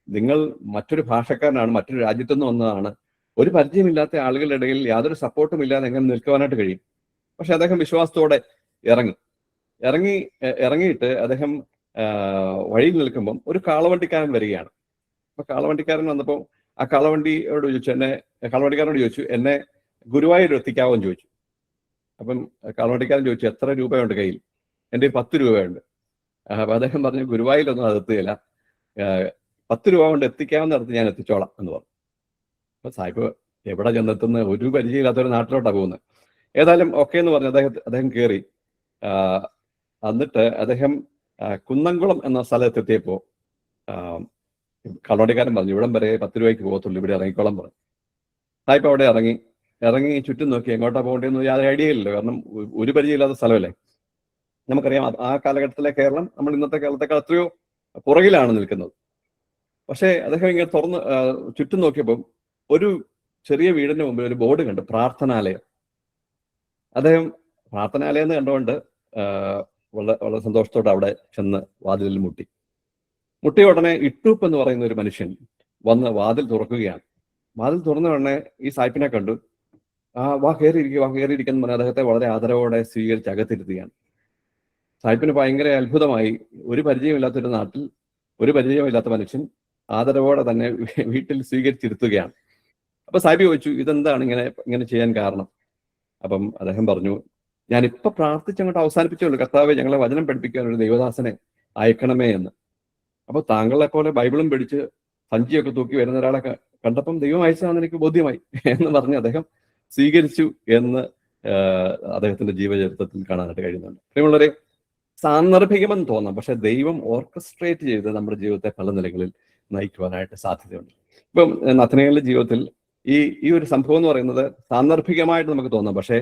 [SPEAKER 1] നിങ്ങൾ മറ്റൊരു ഭാഷക്കാരനാണ്, മറ്റൊരു രാജ്യത്തു നിന്ന് വന്നതാണ്, ഒരു പരിചയമില്ലാത്ത ആളുകളുടെ ഇടയിൽ യാതൊരു സപ്പോർട്ടും ഇല്ലാതെ എങ്ങനെ നിൽക്കുവാനായിട്ട് കഴിയും? പക്ഷെ അദ്ദേഹം വിശ്വാസത്തോടെ ഇറങ്ങിയിട്ട് അദ്ദേഹം വഴിയിൽ നിൽക്കുമ്പം ഒരു കാളവണ്ടിക്കാരൻ വരികയാണ്. അപ്പൊ കാളവണ്ടിക്കാരൻ വന്നപ്പോൾ ആ കാളവണ്ടിയോട് ചോദിച്ചു, എന്നെ ഗുരുവായൂർ എത്തിക്കാവോ എന്ന് ചോദിച്ചു. അപ്പം കാളവണ്ടിക്കാരൻ ചോദിച്ചു, എത്ര രൂപയുണ്ട് കയ്യിൽ? എൻ്റെ 10 രൂപയുണ്ട്. അപ്പൊ അദ്ദേഹം പറഞ്ഞു, ഗുരുവായൂരൊന്നും അത് എത്തുകയില്ല, 10 രൂപ കൊണ്ട് എത്തിക്കാവുന്ന അടുത്ത് ഞാൻ എത്തിച്ചോളാം എന്ന് പറഞ്ഞു. അപ്പൊ സാഹിബ് എവിടെ ചെന്നെത്തുന്ന, ഒരു പരിചയമില്ലാത്തൊരു നാട്ടിലോട്ടാണ് പോകുന്നത്. ഏതായാലും ഓക്കെ എന്ന് പറഞ്ഞ് അദ്ദേഹം കയറി. എന്നിട്ട് അദ്ദേഹം കുന്നംകുളം എന്ന സ്ഥലത്തെത്തിയപ്പോ കള്ളവണ്ടിക്കാരൻ പറഞ്ഞു, ഇവിടം വരെ 10 രൂപയ്ക്ക് പോകത്തുള്ളൂ, ഇവിടെ ഇറങ്ങിക്കോളം പറഞ്ഞു. സാഹിബ് അവിടെ ഇറങ്ങി ചുറ്റും നോക്കി, എങ്ങോട്ടാ പോകേണ്ടതെന്ന് യാതൊരു ഐഡിയ ഇല്ലല്ലോ, കാരണം ഒരു പരിചയമില്ലാത്ത സ്ഥലമല്ലേ. നമുക്കറിയാം ആ കാലഘട്ടത്തിലെ കേരളം നമ്മൾ ഇന്നത്തെ കേരളത്തെക്കാൾ എത്രയോ പുറകിലാണ് നിൽക്കുന്നത്. പക്ഷേ അദ്ദേഹം ഇങ്ങനെ ചുറ്റും നോക്കിയപ്പോൾ ഒരു ചെറിയ വീടിന്റെ മുമ്പിൽ ഒരു ബോർഡ് കണ്ടു, പ്രാർത്ഥനാലയം. അദ്ദേഹം പ്രാർത്ഥനാലയം എന്ന് കണ്ടുകൊണ്ട് വളരെ സന്തോഷത്തോടെ അവിടെ ചെന്ന് വാതിലിൽ മുട്ടിയ ഉടനെ ഇട്ടൂപ്പ് എന്ന് പറയുന്ന ഒരു മനുഷ്യൻ വന്ന് വാതിൽ തുറക്കുകയാണ്. വാതിൽ തുറന്ന ഉടനെ ഈ സായിപ്പിനെ കണ്ടു. വാ കയറിയിരിക്കുന്ന പറഞ്ഞ് അദ്ദേഹത്തെ വളരെ ആദരവോടെ സ്വീകരിച്ച് അകത്തിരുത്തുകയാണ്. സായിപ്പിന് ഭയങ്കര അത്ഭുതമായി. ഒരു പരിചയമില്ലാത്തൊരു നാട്ടിൽ ഒരു പരിചയമില്ലാത്ത മനുഷ്യൻ ആദരവോടെ തന്നെ വീട്ടിൽ സ്വീകരിച്ചിരുത്തുകയാണ്. അപ്പൊ സാഹിബ് ചോദിച്ചു, ഇതെന്താണ് ഇങ്ങനെ ചെയ്യാൻ കാരണം? അപ്പം അദ്ദേഹം പറഞ്ഞു, ഞാനിപ്പൊ പ്രാർത്ഥിച്ചങ്ങോട്ട് അവസാനിപ്പിച്ചുള്ളൂ, കർത്താവേ, ഞങ്ങളെ വചനം പഠിപ്പിക്കാൻ ഒരു ദൈവദാസനെ അയക്കണമേ എന്ന്. അപ്പൊ താങ്കളെ പോലെ ബൈബിളും പിടിച്ച് സഞ്ചിയൊക്കെ തൂക്കി വരുന്ന ഒരാളെ കണ്ടപ്പം ദൈവം അയച്ചതാണെന്ന് എനിക്ക് ബോധ്യമായി എന്ന് പറഞ്ഞ് അദ്ദേഹം സ്വീകരിച്ചു എന്ന് അദ്ദേഹത്തിന്റെ ജീവചരിത്രത്തിൽ കാണാനായിട്ട് കഴിയുന്നുണ്ട്. പ്രിയമുള്ളവരെ, സാന്ദർഭികമെന്ന് തോന്നാം, പക്ഷെ ദൈവം ഓർക്കസ്ട്രേറ്റ് ചെയ്ത് നമ്മുടെ ജീവിതത്തെ പല നിലകളിൽ നയിക്കുവാനായിട്ട് സാധ്യതയുണ്ട്. ഇപ്പം നഥനയേലിന്റെ ജീവിതത്തിൽ ഈ ഒരു സംഭവം എന്ന് പറയുന്നത് സാന്ദർഭികമായിട്ട് നമുക്ക് തോന്നാം, പക്ഷേ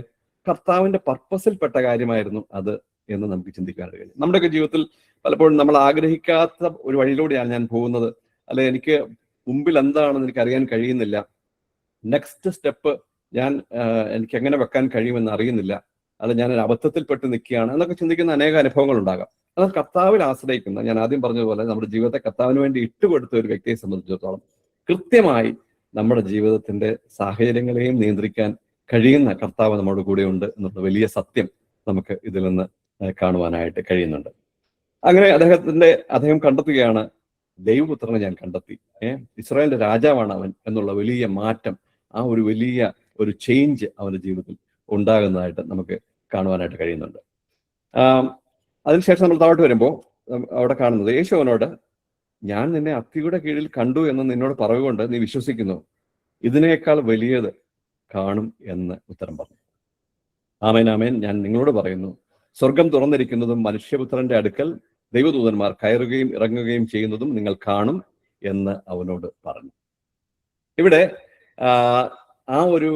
[SPEAKER 1] കർത്താവിന്റെ പർപ്പസിൽപ്പെട്ട കാര്യമായിരുന്നു അത് എന്ന് നമുക്ക് ചിന്തിക്കാനായിട്ട് കഴിയും. നമ്മുടെയൊക്കെ ജീവിതത്തിൽ പലപ്പോഴും നമ്മൾ ആഗ്രഹിക്കാത്ത ഒരു വഴിയിലൂടെയാണ് ഞാൻ പോകുന്നത്, അല്ലെ എനിക്ക് മുമ്പിൽ എന്താണെന്ന് എനിക്ക് അറിയാൻ കഴിയുന്നില്ല, നെക്സ്റ്റ് സ്റ്റെപ്പ് എനിക്ക് എങ്ങനെ വെക്കാൻ കഴിയുമെന്ന് അറിയുന്നില്ല, അല്ല ഞാനൊരു അബദ്ധത്തിൽപ്പെട്ട് നിൽക്കുകയാണ് എന്നൊക്കെ ചിന്തിക്കുന്ന അനേക അനുഭവങ്ങൾ ഉണ്ടാകാം. എന്നാൽ കർത്താവിൽ ആശ്രയിക്കുന്ന, ഞാൻ ആദ്യം പറഞ്ഞതുപോലെ നമ്മുടെ ജീവിതത്തെ കർത്താവിന് വേണ്ടി ഇട്ടുകൊടുത്ത ഒരു വ്യക്തിയെ സംബന്ധിച്ചിടത്തോളം കൃത്യമായി നമ്മുടെ ജീവിതത്തിന്റെ സാഹചര്യങ്ങളെയും നിയന്ത്രിക്കാൻ കഴിയുന്ന കർത്താവ് നമ്മുടെ കൂടെ ഉണ്ട് എന്നുള്ള വലിയ സത്യം നമുക്ക് ഇതിൽ നിന്ന് കാണുവാനായിട്ട് കഴിയുന്നുണ്ട്. അങ്ങനെ അദ്ദേഹം കണ്ടെത്തുകയാണ്, ദൈവപുത്രനെ ഞാൻ കണ്ടെത്തി, ഇസ്രായേലിന്റെ രാജാവാണ് അവൻ എന്നുള്ള വലിയ മാറ്റം, ആ ഒരു വലിയ ഒരു ചേഞ്ച് അവന്റെ ജീവിതത്തിൽ ഉണ്ടാകുന്നതായിട്ട് നമുക്ക് കാണുവാനായിട്ട് കഴിയുന്നുണ്ട്. അതിനുശേഷം നമ്മൾ താഴോട്ട് വരുമ്പോൾ അവിടെ കാണുന്നത്, യേശു അവനോട്, ഞാൻ നിന്നെ അത്തിയുടെ കീഴിൽ കണ്ടു എന്ന് നിന്നോട് പറയുകൊണ്ട് നീ വിശ്വസിക്കുന്നു, ഇതിനേക്കാൾ വലിയത് കാണും എന്ന് ഉത്തരം പറഞ്ഞു. ആമേൻ ആമേൻ, ഞാൻ നിങ്ങളോട് പറയുന്നു, സ്വർഗം തുറന്നിരിക്കുന്നതും മനുഷ്യപുത്രന്റെ അടുക്കൽ ദൈവദൂതന്മാർ കയറുകയും ഇറങ്ങുകയും ചെയ്യുന്നതും നിങ്ങൾ കാണും എന്ന് അവനോട് പറഞ്ഞു. ഇവിടെ ആ ഒരു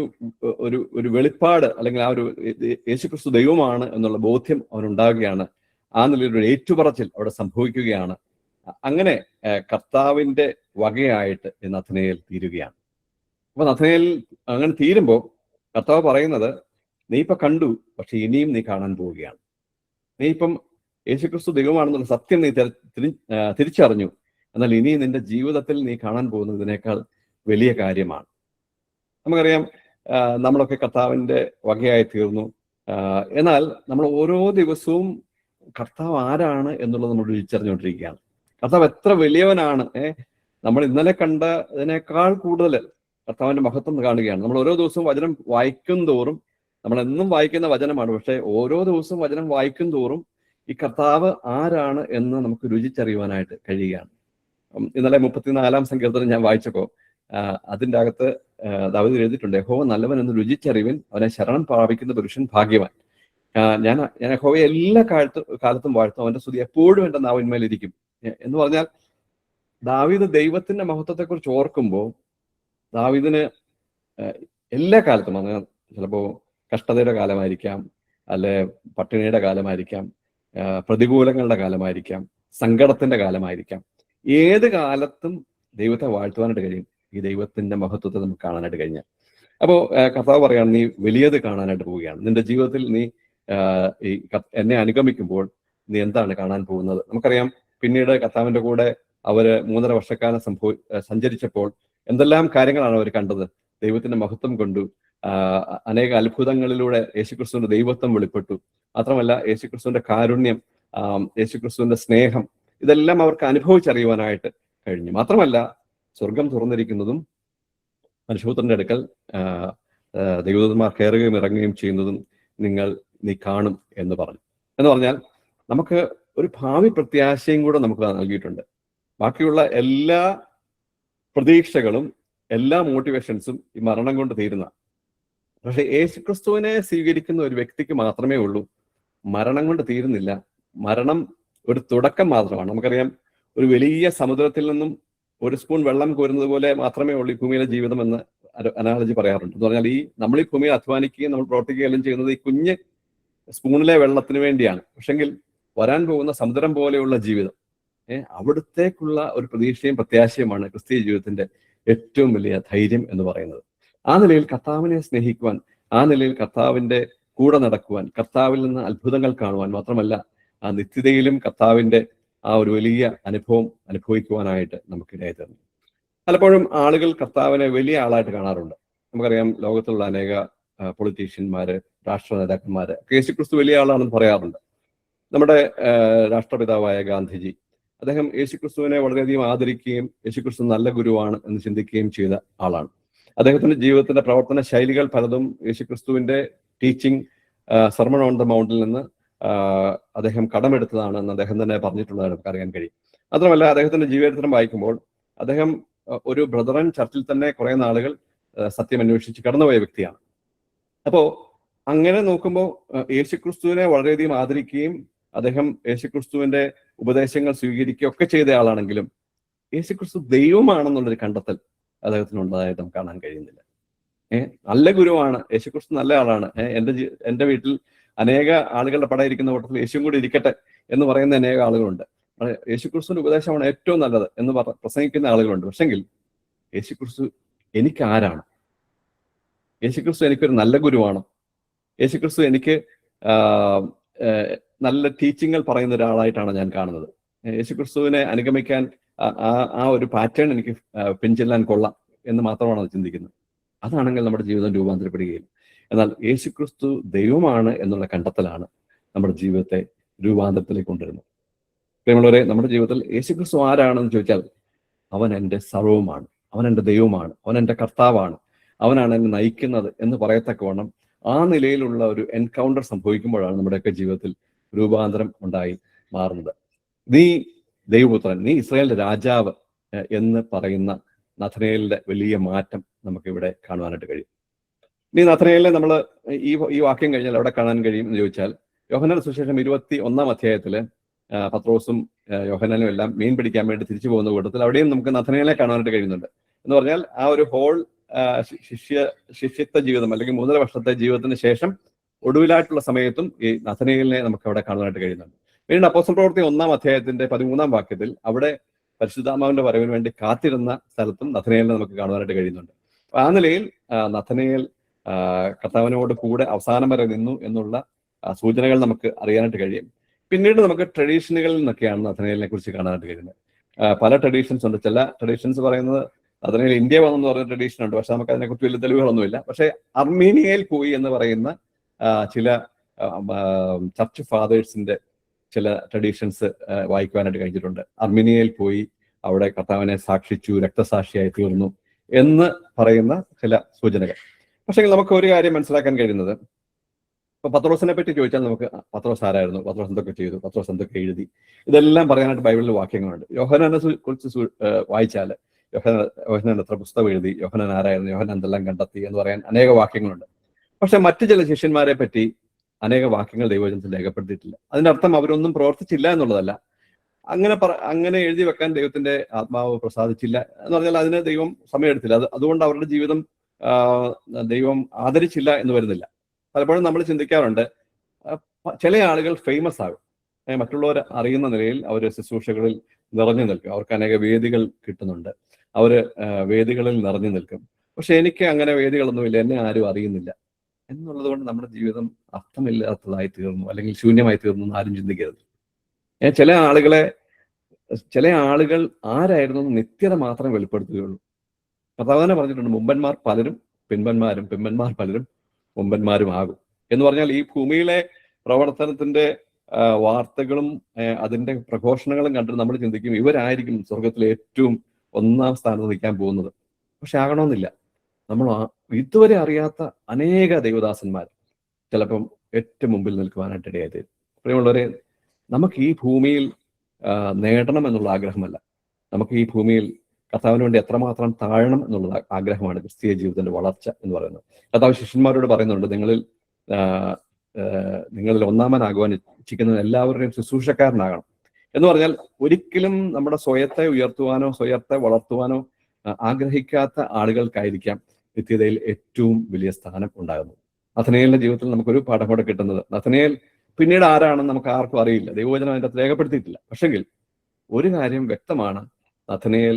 [SPEAKER 1] ഒരു വെളിപ്പാട്, അല്ലെങ്കിൽ ആ ഒരു യേശുക്രിസ്തു ദൈവമാണ് എന്നുള്ള ബോധ്യം അവനുണ്ടാകുകയാണ്. ആ നിലയിലൊരു ഏറ്റുപറച്ചിൽ അവിടെ സംഭവിക്കുകയാണ്. അങ്ങനെ കർത്താവിന്റെ വകയായിട്ട് നഥനയേൽ തീരുകയാണ്. അപ്പൊ നഥനയേൽ അങ്ങനെ തീരുമ്പോൾ കർത്താവ് പറയുന്നത്, നീ ഇപ്പൊ കണ്ടു, പക്ഷെ ഇനിയും നീ കാണാൻ പോവുകയാണ്. നീ ഇപ്പം യേശുക്രിസ്തു ദൈവമാണെന്നുള്ള സത്യം നീ തിരിച്ചറിഞ്ഞു, എന്നാൽ ഇനി നിന്റെ ജീവിതത്തിൽ നീ കാണാൻ പോകുന്നതിനേക്കാൾ വലിയ കാര്യമാണ്. നമുക്കറിയാം, നമ്മളൊക്കെ കർത്താവിന്റെ വകയായി തീർന്നു. എന്നാൽ നമ്മൾ ഓരോ ദിവസവും കർത്താവ് ആരാണ് എന്നുള്ളത് നമ്മൾ തിരിച്ചറിഞ്ഞുകൊണ്ടിരിക്കുകയാണ്. കർത്താവ് എത്ര വലിയവനാണ്. നമ്മൾ ഇന്നലെ കണ്ടതിനേക്കാൾ കൂടുതൽ കർത്താവിന്റെ മഹത്വം കാണുകയാണ്. നമ്മൾ ഓരോ ദിവസവും വചനം വായിക്കും തോറും, നമ്മൾ എന്നും വായിക്കുന്ന വചനമാണ്, പക്ഷെ ഓരോ ദിവസവും വചനം വായിക്കും തോറും ഈ കർത്താവ് ആരാണ് എന്ന് നമുക്ക് രുചിച്ചറിയുവാനായിട്ട് കഴിയുകയാണ്. ഇന്നലെ 34 സങ്കീർത്തനം ഞാൻ വായിച്ചപ്പോൾ അതിൻ്റെ അകത്ത് ദാവീദ് എഴുതിയിട്ടുണ്ട്, യഹോവ നല്ലവൻ എന്ന് രുചിച്ചറിവിൻ, അവനെ ശരണം പ്രാപിക്കുന്ന പുരുഷൻ ഭാഗ്യവാൻ. ഞാൻ യഹോവയെ എല്ലാ കാലത്തും വാഴ്ത്തും, അവന്റെ സ്തുതി എപ്പോഴും എൻ്റെ നാവിന്മേലിരിക്കും എന്ന് പറഞ്ഞാൽ, ദാവീദ് ദൈവത്തിന്റെ മഹത്വത്തെക്കുറിച്ച് ഓർക്കുമ്പോൾ ദാവീദിന് എല്ലാ കാലത്തും, അങ്ങനെ ചിലപ്പോൾ കഷ്ടതയുടെ കാലമായിരിക്കാം, അല്ലെ പട്ടിണിയുടെ കാലമായിരിക്കാം, പ്രതികൂലങ്ങളുടെ കാലമായിരിക്കാം, സങ്കടത്തിന്റെ കാലമായിരിക്കാം, ഏത് കാലത്തും ദൈവത്തെ വാഴ്ത്തുവാനായിട്ട് കഴിയും. ഈ ദൈവത്തിന്റെ മഹത്വത്തെ നമുക്ക് കാണാനായിട്ട് കഴിഞ്ഞാൽ. അപ്പോൾ കർത്താവ് പറയാണ്, നീ വലിയത് കാണാനായിട്ട് പോവുകയാണ്. നിന്റെ ജീവിതത്തിൽ നീ ഈ എന്നെ അനുഗമിക്കുമ്പോൾ നീ എന്താണ് കാണാൻ പോകുന്നത്? നമുക്കറിയാം, പിന്നീട് കർത്താവിന്റെ കൂടെ അവര് 3.5 വർഷക്കാലം സഞ്ചരിച്ചപ്പോൾ എന്തെല്ലാം കാര്യങ്ങളാണ് അവർ കണ്ടത്. ദൈവത്തിന്റെ മഹത്വം കൊണ്ടു, അനേക അത്ഭുതങ്ങളിലൂടെ യേശുക്രിസ്തുവിന്റെ ദൈവത്വം വെളിപ്പെട്ടു. മാത്രമല്ല, യേശുക്രിസ്തുവിന്റെ കാരുണ്യം, യേശുക്രിസ്തുവിന്റെ സ്നേഹം, ഇതെല്ലാം അവർക്ക് അനുഭവിച്ചറിയുവാനായിട്ട് കഴിഞ്ഞു. മാത്രമല്ല, സ്വർഗം തുറന്നിരിക്കുന്നതും മനുഷ്യപുത്രന്റെ അടുക്കൽ ദൈവദൂതന്മാർ കയറുകയും ഇറങ്ങുകയും ചെയ്യുന്നതും നീ കാണും എന്ന് പറഞ്ഞു. എന്ന് പറഞ്ഞാൽ, നമുക്ക് ഒരു ഭാവി പ്രത്യാശയും കൂടെ നമുക്ക് നൽകിയിട്ടുണ്ട്. ബാക്കിയുള്ള എല്ലാ പ്രതീക്ഷകളും എല്ലാ മോട്ടിവേഷൻസും ഈ മരണം കൊണ്ട് തീരുന്ന. പക്ഷെ യേശുക്രിസ്തുവിനെ സ്വീകരിക്കുന്ന ഒരു വ്യക്തിക്ക് മാത്രമേ ഉള്ളൂ മരണം കൊണ്ട് തീരുന്നില്ല. മരണം ഒരു തുടക്കം മാത്രമാണ്. നമുക്കറിയാം, ഒരു വലിയ സമുദ്രത്തിൽ നിന്നും ഒരു സ്പൂൺ വെള്ളം കോരുന്നത് പോലെ മാത്രമേ ഉള്ളൂ ഈ ഭൂമിയിലെ ജീവിതം എന്ന് അനാലജി പറയാറുണ്ട്. എന്ന് പറഞ്ഞാൽ, നമ്മൾ ഈ ഭൂമിയിൽ അധ്വാനിക്കുകയും നമ്മൾ പ്രവർത്തിക്കുകയും ചെയ്യുന്നത് ഈ കുഞ്ഞ് സ്പൂണിലെ വെള്ളത്തിന് വേണ്ടിയാണ്. പക്ഷെങ്കിൽ വരാൻ പോകുന്ന സമുദ്രം പോലെയുള്ള ജീവിതം, അവിടത്തേക്കുള്ള ഒരു പ്രതീക്ഷയും പ്രത്യാശയുമാണ് ക്രിസ്തീയ ജീവിതത്തിന്റെ ഏറ്റവും വലിയ ധൈര്യം എന്ന് പറയുന്നത്. ആ നിലയിൽ കർത്താവിനെ സ്നേഹിക്കുവാൻ, ആ നിലയിൽ കർത്താവിന്റെ കൂടെ നടക്കുവാൻ, കർത്താവിൽ നിന്ന് അത്ഭുതങ്ങൾ കാണുവാൻ, മാത്രമല്ല ആ നിത്യതയിലും കർത്താവിന്റെ ആ ഒരു വലിയ അനുഭവം അനുഭവിക്കുവാനായിട്ട് നമുക്കിടയായി തീർന്നു. പലപ്പോഴും ആളുകൾ കർത്താവിനെ വലിയ ആളായിട്ട് കാണാറുണ്ട്. നമുക്കറിയാം, ലോകത്തുള്ള അനേക പൊളിറ്റീഷ്യന്മാര്, രാഷ്ട്ര നേതാക്കന്മാര് യേശുക്രിസ്തു വലിയ ആളാണെന്ന് പറയാറുണ്ട്. നമ്മുടെ രാഷ്ട്രപിതാവായ ഗാന്ധിജി, അദ്ദേഹം യേശുക്രിസ്തുവിനെ വളരെയധികം ആദരിക്കുകയും യേശുക്രിസ്തു നല്ല ഗുരുവാണ് എന്ന് ചിന്തിക്കുകയും ചെയ്ത ആളാണ്. അദ്ദേഹത്തിന്റെ ജീവിതത്തിന്റെ പ്രവർത്തന ശൈലികൾ പലതും യേശുക്രിസ്തുവിന്റെ ടീച്ചിങ്, സർമൺ ഓൺ ദ മൗണ്ടിൽ നിന്ന് അദ്ദേഹം കടമെടുത്തതാണ് എന്ന് അദ്ദേഹം തന്നെ പറഞ്ഞിട്ടുള്ളതായി നമുക്ക് അറിയാൻ കഴിയും. മാത്രമല്ല, അദ്ദേഹത്തിന്റെ ജീവചരിത്രം വായിക്കുമ്പോൾ അദ്ദേഹം ഒരു ബ്രദറൻ ചർച്ചിൽ തന്നെ കുറെ നാളുകൾ സത്യം അന്വേഷിച്ച് കടന്നുപോയ വ്യക്തിയാണ്. അപ്പോ അങ്ങനെ നോക്കുമ്പോൾ യേശുക്രിസ്തുവിനെ വളരെയധികം ആദരിക്കുകയും അദ്ദേഹം യേശുക്രിസ്തുവിന്റെ ഉപദേശങ്ങൾ സ്വീകരിക്കുകയും ഒക്കെ ചെയ്ത ആളാണെങ്കിലും യേശുക്രിസ്തു ദൈവമാണെന്നുള്ളൊരു കണ്ടെത്തൽ അദ്ദേഹത്തിനുള്ളതായിട്ട് നമുക്ക് കാണാൻ കഴിയുന്നില്ല. നല്ല ഗുരുവാണ്, യേശുക്രിസ്തു നല്ല ആളാണ്, എൻ്റെ വീട്ടിൽ അനേക ആളുകളുടെ പടം ഇരിക്കുന്ന കൂട്ടത്തിൽ യേശുവും കൂടി ഇരിക്കട്ടെ എന്ന് പറയുന്ന അനേക ആളുകളുണ്ട്. യേശുക്രിസ്തുവിന്റെ ഉപദേശമാണ് ഏറ്റവും നല്ലത് എന്ന് പ്രസംഗിക്കുന്ന ആളുകളുണ്ട്. പക്ഷെങ്കിൽ യേശുക്രിസ്തു എനിക്ക് ആരാണ്? യേശുക്രിസ്തു എനിക്കൊരു നല്ല ഗുരുവാണ്? യേശുക്രിസ്തു എനിക്ക് നല്ല ടീച്ചിങ്ങൾ പറയുന്ന ഒരാളായിട്ടാണ് ഞാൻ കാണുന്നത്. യേശുക്രിസ്തുവിനെ അനുഗമിക്കാൻ ആ ഒരു പാറ്റേൺ എനിക്ക് പിൻചെല്ലാൻ കൊള്ളാം എന്ന് മാത്രമാണ് അത് ചിന്തിക്കുന്നത്. അതാണെങ്കിൽ നമ്മുടെ ജീവിതം രൂപാന്തരപ്പെടുകയും, എന്നാൽ യേശുക്രിസ്തു ദൈവമാണ് എന്നുള്ള കണ്ടെത്തലാണ് നമ്മുടെ ജീവിതത്തെ രൂപാന്തരത്തിലേക്ക് കൊണ്ടുവരുന്നത്. പ്രിയമുള്ളവരെ, നമ്മുടെ ജീവിതത്തിൽ യേശുക്രിസ്തു ആരാണെന്ന് ചോദിച്ചാൽ അവൻ എൻ്റെ സർവവുമാണ്, അവൻ എൻ്റെ ദൈവമാണ്, അവൻ എൻ്റെ കർത്താവാണ്, അവനാണ് എന്നെ നയിക്കുന്നത് എന്ന് പറയത്തക്കവണ്ണം ആ നിലയിലുള്ള ഒരു എൻകൗണ്ടർ സംഭവിക്കുമ്പോഴാണ് നമ്മുടെയൊക്കെ ജീവിതത്തിൽ രൂപാന്തരം ഉണ്ടായി മാറുന്നത്. നീ ദൈവപുത്രൻ, നീ ഇസ്രായേലിന്റെ രാജാവ് എന്ന് പറയുന്ന നഥനയേലിന്റെ വലിയ മാറ്റം നമുക്കിവിടെ കാണുവാനായിട്ട് കഴിയും. ഇനി നഥനയേലിനെ നമ്മൾ ഈ വാക്യം കഴിഞ്ഞാൽ അവിടെ കാണാൻ കഴിയും എന്ന് ചോദിച്ചാൽ, യോഹന്നാന്റെ സുവിശേഷം 21 അധ്യായത്തില് പത്രോസും യോഹന്നാനും എല്ലാം മീൻ പിടിക്കാൻ വേണ്ടി തിരിച്ചു പോകുന്ന കൂട്ടത്തിൽ അവിടെയും നമുക്ക് നഥനയേലിനെ കാണാനായിട്ട് കഴിയുന്നുണ്ട്. എന്ന് പറഞ്ഞാൽ ആ ഒരു ഹോൾ ശിഷ്യത്വ ജീവിതം അല്ലെങ്കിൽ 3.5 വർഷത്തെ ജീവിതത്തിന് ശേഷം ഒടുവിലായിട്ടുള്ള സമയത്തും ഈ നഥനയേലിനെ നമുക്ക് അവിടെ കാണാനായിട്ട് കഴിയുന്നുണ്ട്. പിന്നീട് അപ്പോസ്തല പ്രവൃത്തി 1 അധ്യായത്തിന്റെ 13 വാക്യത്തിൽ അവിടെ പരിശുദ്ധാത്മാവിന്റെ വരവിന് വേണ്ടി കാത്തിരുന്ന സ്ഥലത്തും നഥനയേലിനെ നമുക്ക് കാണുവാനായിട്ട് കഴിയുന്നുണ്ട്. ആ നിലയിൽ നഥനയേൽ കർത്താവിനോട് കൂടെ അവസാനം വരെ നിന്നു എന്നുള്ള സൂചനകൾ നമുക്ക് അറിയാനായിട്ട് കഴിയും. പിന്നീട് നമുക്ക് ട്രഡീഷനുകളിൽ നിന്നൊക്കെയാണ് നഥനയേലിനെ കുറിച്ച് കാണാനായിട്ട് കഴിയുന്നത്. പല ട്രഡീഷൻസ് ഉണ്ട്. ചില ട്രഡീഷൻസ് പറയുന്നത് നഥനയേൽ ഇന്ത്യ വന്നെന്ന് പറയുന്ന ട്രഡീഷൻ ഉണ്ട്, പക്ഷെ നമുക്ക് അതിനെക്കുറിച്ച് വലിയ തെളിവുകളൊന്നുമില്ല. പക്ഷെ അർമീനിയയിൽ പോയി എന്ന് പറയുന്ന ചില ചർച്ച് ഫാദേഴ്സിന്റെ ചില ട്രഡീഷൻസ് വായിക്കുവാനായിട്ട് കഴിഞ്ഞിട്ടുണ്ട്. അർമീനിയയിൽ പോയി അവിടെ കർത്താവിനെ സാക്ഷിച്ചു, രക്തസാക്ഷിയായി തീർന്നു എന്ന് പറയുന്ന ചില സൂചനകൾ. പക്ഷെ നമുക്ക് ഒരു കാര്യം മനസ്സിലാക്കാൻ കഴിയുന്നത്, ഇപ്പൊ പത്രോസിനെ പറ്റി ചോദിച്ചാൽ നമുക്ക് പത്രോസ് ആരായിരുന്നു, പത്രോസ് എന്തൊക്കെ ചെയ്തു, പത്രോസ് എന്തൊക്കെ എഴുതി, ഇതെല്ലാം പറയാനായിട്ട് ബൈബിളിൽ വാക്യങ്ങളുണ്ട്. യോഹന്നാനെ കുറിച്ച് വായിച്ചാൽ യോഹന്നാൻ എത്ര പുസ്തകം എഴുതി, യോഹന്നാൻ ആരായിരുന്നു, യോഹന്നാൻ എന്തെല്ലാം കണ്ടെത്തി എന്ന് പറയാൻ അനേക വാക്യങ്ങളുണ്ട്. പക്ഷെ മറ്റു ചില ശിഷ്യന്മാരെ പറ്റി അനേക വാക്യങ്ങൾ ദൈവവചനത്തിൽ രേഖപ്പെടുത്തിയിട്ടില്ല. അതിന്റെ അർത്ഥം അവരൊന്നും പ്രവർത്തിച്ചില്ല എന്നുള്ളതല്ല. അങ്ങനെ എഴുതി വെക്കാൻ ദൈവത്തിന്റെ ആത്മാവ് പ്രസാദിച്ചില്ല എന്ന് പറഞ്ഞാൽ അതിന് ദൈവം സമയമെടുത്തില്ല. അതുകൊണ്ട് അവരുടെ ജീവിതം ദൈവം ആദരിച്ചില്ല എന്ന് വരുന്നില്ല. പലപ്പോഴും നമ്മൾ ചിന്തിക്കാറുണ്ട്, ചില ആളുകൾ ഫേമസ് ആകും, മറ്റുള്ളവർ അറിയുന്ന നിലയിൽ അവർ ശുശ്രൂഷകളിൽ നിറഞ്ഞു നിൽക്കും, അവർക്ക് അനേക വേദികൾ കിട്ടുന്നുണ്ട്, അവര് വേദികളിൽ നിറഞ്ഞു നിൽക്കും. പക്ഷെ എനിക്ക് അങ്ങനെ വേദികളൊന്നുമില്ല, എന്നെ ആരും അറിയുന്നില്ല എന്നുള്ളത് കൊണ്ട് നമ്മുടെ ജീവിതം അർത്ഥമില്ലാത്തതായി തീർന്നു അല്ലെങ്കിൽ ശൂന്യമായി തീർന്നു എന്ന് ആരും ചിന്തിക്കരുത്. ചില ആളുകൾ ആരായിരുന്നു നിത്യത മാത്രം വെളിപ്പെടുത്തുകയുള്ളൂ. കർത്താവ് തന്നെ പറഞ്ഞിട്ടുണ്ട്, മുമ്പന്മാർ പലരും പിൻപന്മാരും, പിൻപന്മാർ പലരും മുമ്പന്മാരും ആകും എന്ന് പറഞ്ഞാൽ ഈ ഭൂമിയിലെ പ്രവർത്തനത്തിന്റെ വാർത്തകളും അതിന്റെ പ്രഘോഷണങ്ങളും കണ്ടിട്ട് നമ്മൾ ചിന്തിക്കും ഇവരായിരിക്കും സ്വർഗത്തിലെ ഏറ്റവും 1ാം സ്ഥാനത്ത് നിൽക്കാൻ പോകുന്നത്. പക്ഷെ ആകണമെന്നില്ല. നമ്മൾ ഇതുവരെ അറിയാത്ത അനേക ദൈവദാസന്മാർ ചിലപ്പം ഏറ്റവും മുമ്പിൽ നിൽക്കുവാനായിട്ട് ഇടയായി. പ്രിയമുള്ളവരെ, നമുക്ക് ഈ ഭൂമിയിൽ നേടണം എന്നുള്ള ആഗ്രഹമല്ല, നമുക്ക് ഈ ഭൂമിയിൽ കർത്താവിന് വേണ്ടി എത്രമാത്രം താഴണം എന്നുള്ള ആഗ്രഹമാണ് ക്രിസ്തീയ ജീവിതത്തിന്റെ വളർച്ച എന്ന് പറയുന്നത്. കർത്താവ് ശിഷ്യന്മാരോട് പറയുന്നുണ്ട്, നിങ്ങളിൽ ഒന്നാമനാകുവാൻ ഇച്ഛിക്കുന്ന എല്ലാവരുടെയും ശുശ്രൂഷക്കാരനാകണം എന്ന് പറഞ്ഞാൽ ഒരിക്കലും നമ്മുടെ സ്വയത്തെ ഉയർത്തുവാനോ സ്വയത്തെ വളർത്തുവാനോ ആഗ്രഹിക്കാത്ത ആളുകൾക്കായിരിക്കാം നിത്യതയിൽ ഏറ്റവും വലിയ സ്ഥാനം ഉണ്ടാകുന്നത്. നഥനയേലിന്റെ ജീവിതത്തിൽ നമുക്കൊരു പാഠം കൂടെ കിട്ടുന്നത്, നഥനയേൽ പിന്നീട് ആരാണെന്ന് നമുക്ക് ആർക്കും അറിയില്ല, ദൈവവചനം അതിൻ്റെ അകത്ത് രേഖപ്പെടുത്തിയിട്ടില്ല. പക്ഷെങ്കിൽ ഒരു കാര്യം വ്യക്തമാണ്, നഥനയേൽ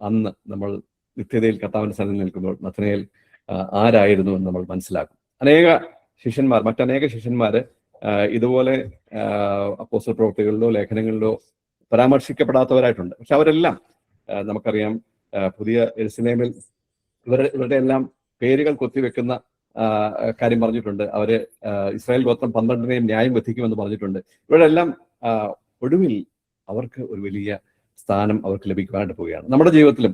[SPEAKER 1] അന്ന് നമ്മൾ നിത്യതയിൽ കർത്താവിന്റെ സന്നിധിയിൽ നിൽക്കുമ്പോൾ നഥനയേൽ ആരായിരുന്നു എന്ന് നമ്മൾ മനസ്സിലാക്കും. മറ്റനേക ശിഷ്യന്മാര് ഇതുപോലെ അപ്പോസ്തല പ്രവൃത്തികളിലോ ലേഖനങ്ങളിലോ പരാമർശിക്കപ്പെടാത്തവരായിട്ടുണ്ട്. പക്ഷെ അവരെല്ലാം നമുക്കറിയാം, പുതിയ യെരുശലേമിൽ ഇവരുടെ എല്ലാം പേരുകൾ കൊത്തിവെക്കുന്ന കാര്യം പറഞ്ഞിട്ടുണ്ട്. അവര് ഇസ്രായേൽ ഗോത്രം 12നെയും ന്യായം വിധിക്കുമെന്ന് പറഞ്ഞിട്ടുണ്ട്. ഇവരുടെ എല്ലാം ഒടുവിൽ അവർക്ക് ഒരു വലിയ സ്ഥാനം അവർക്ക് ലഭിക്കുവാനായിട്ട് പോവുകയാണ്. നമ്മുടെ ജീവിതത്തിലും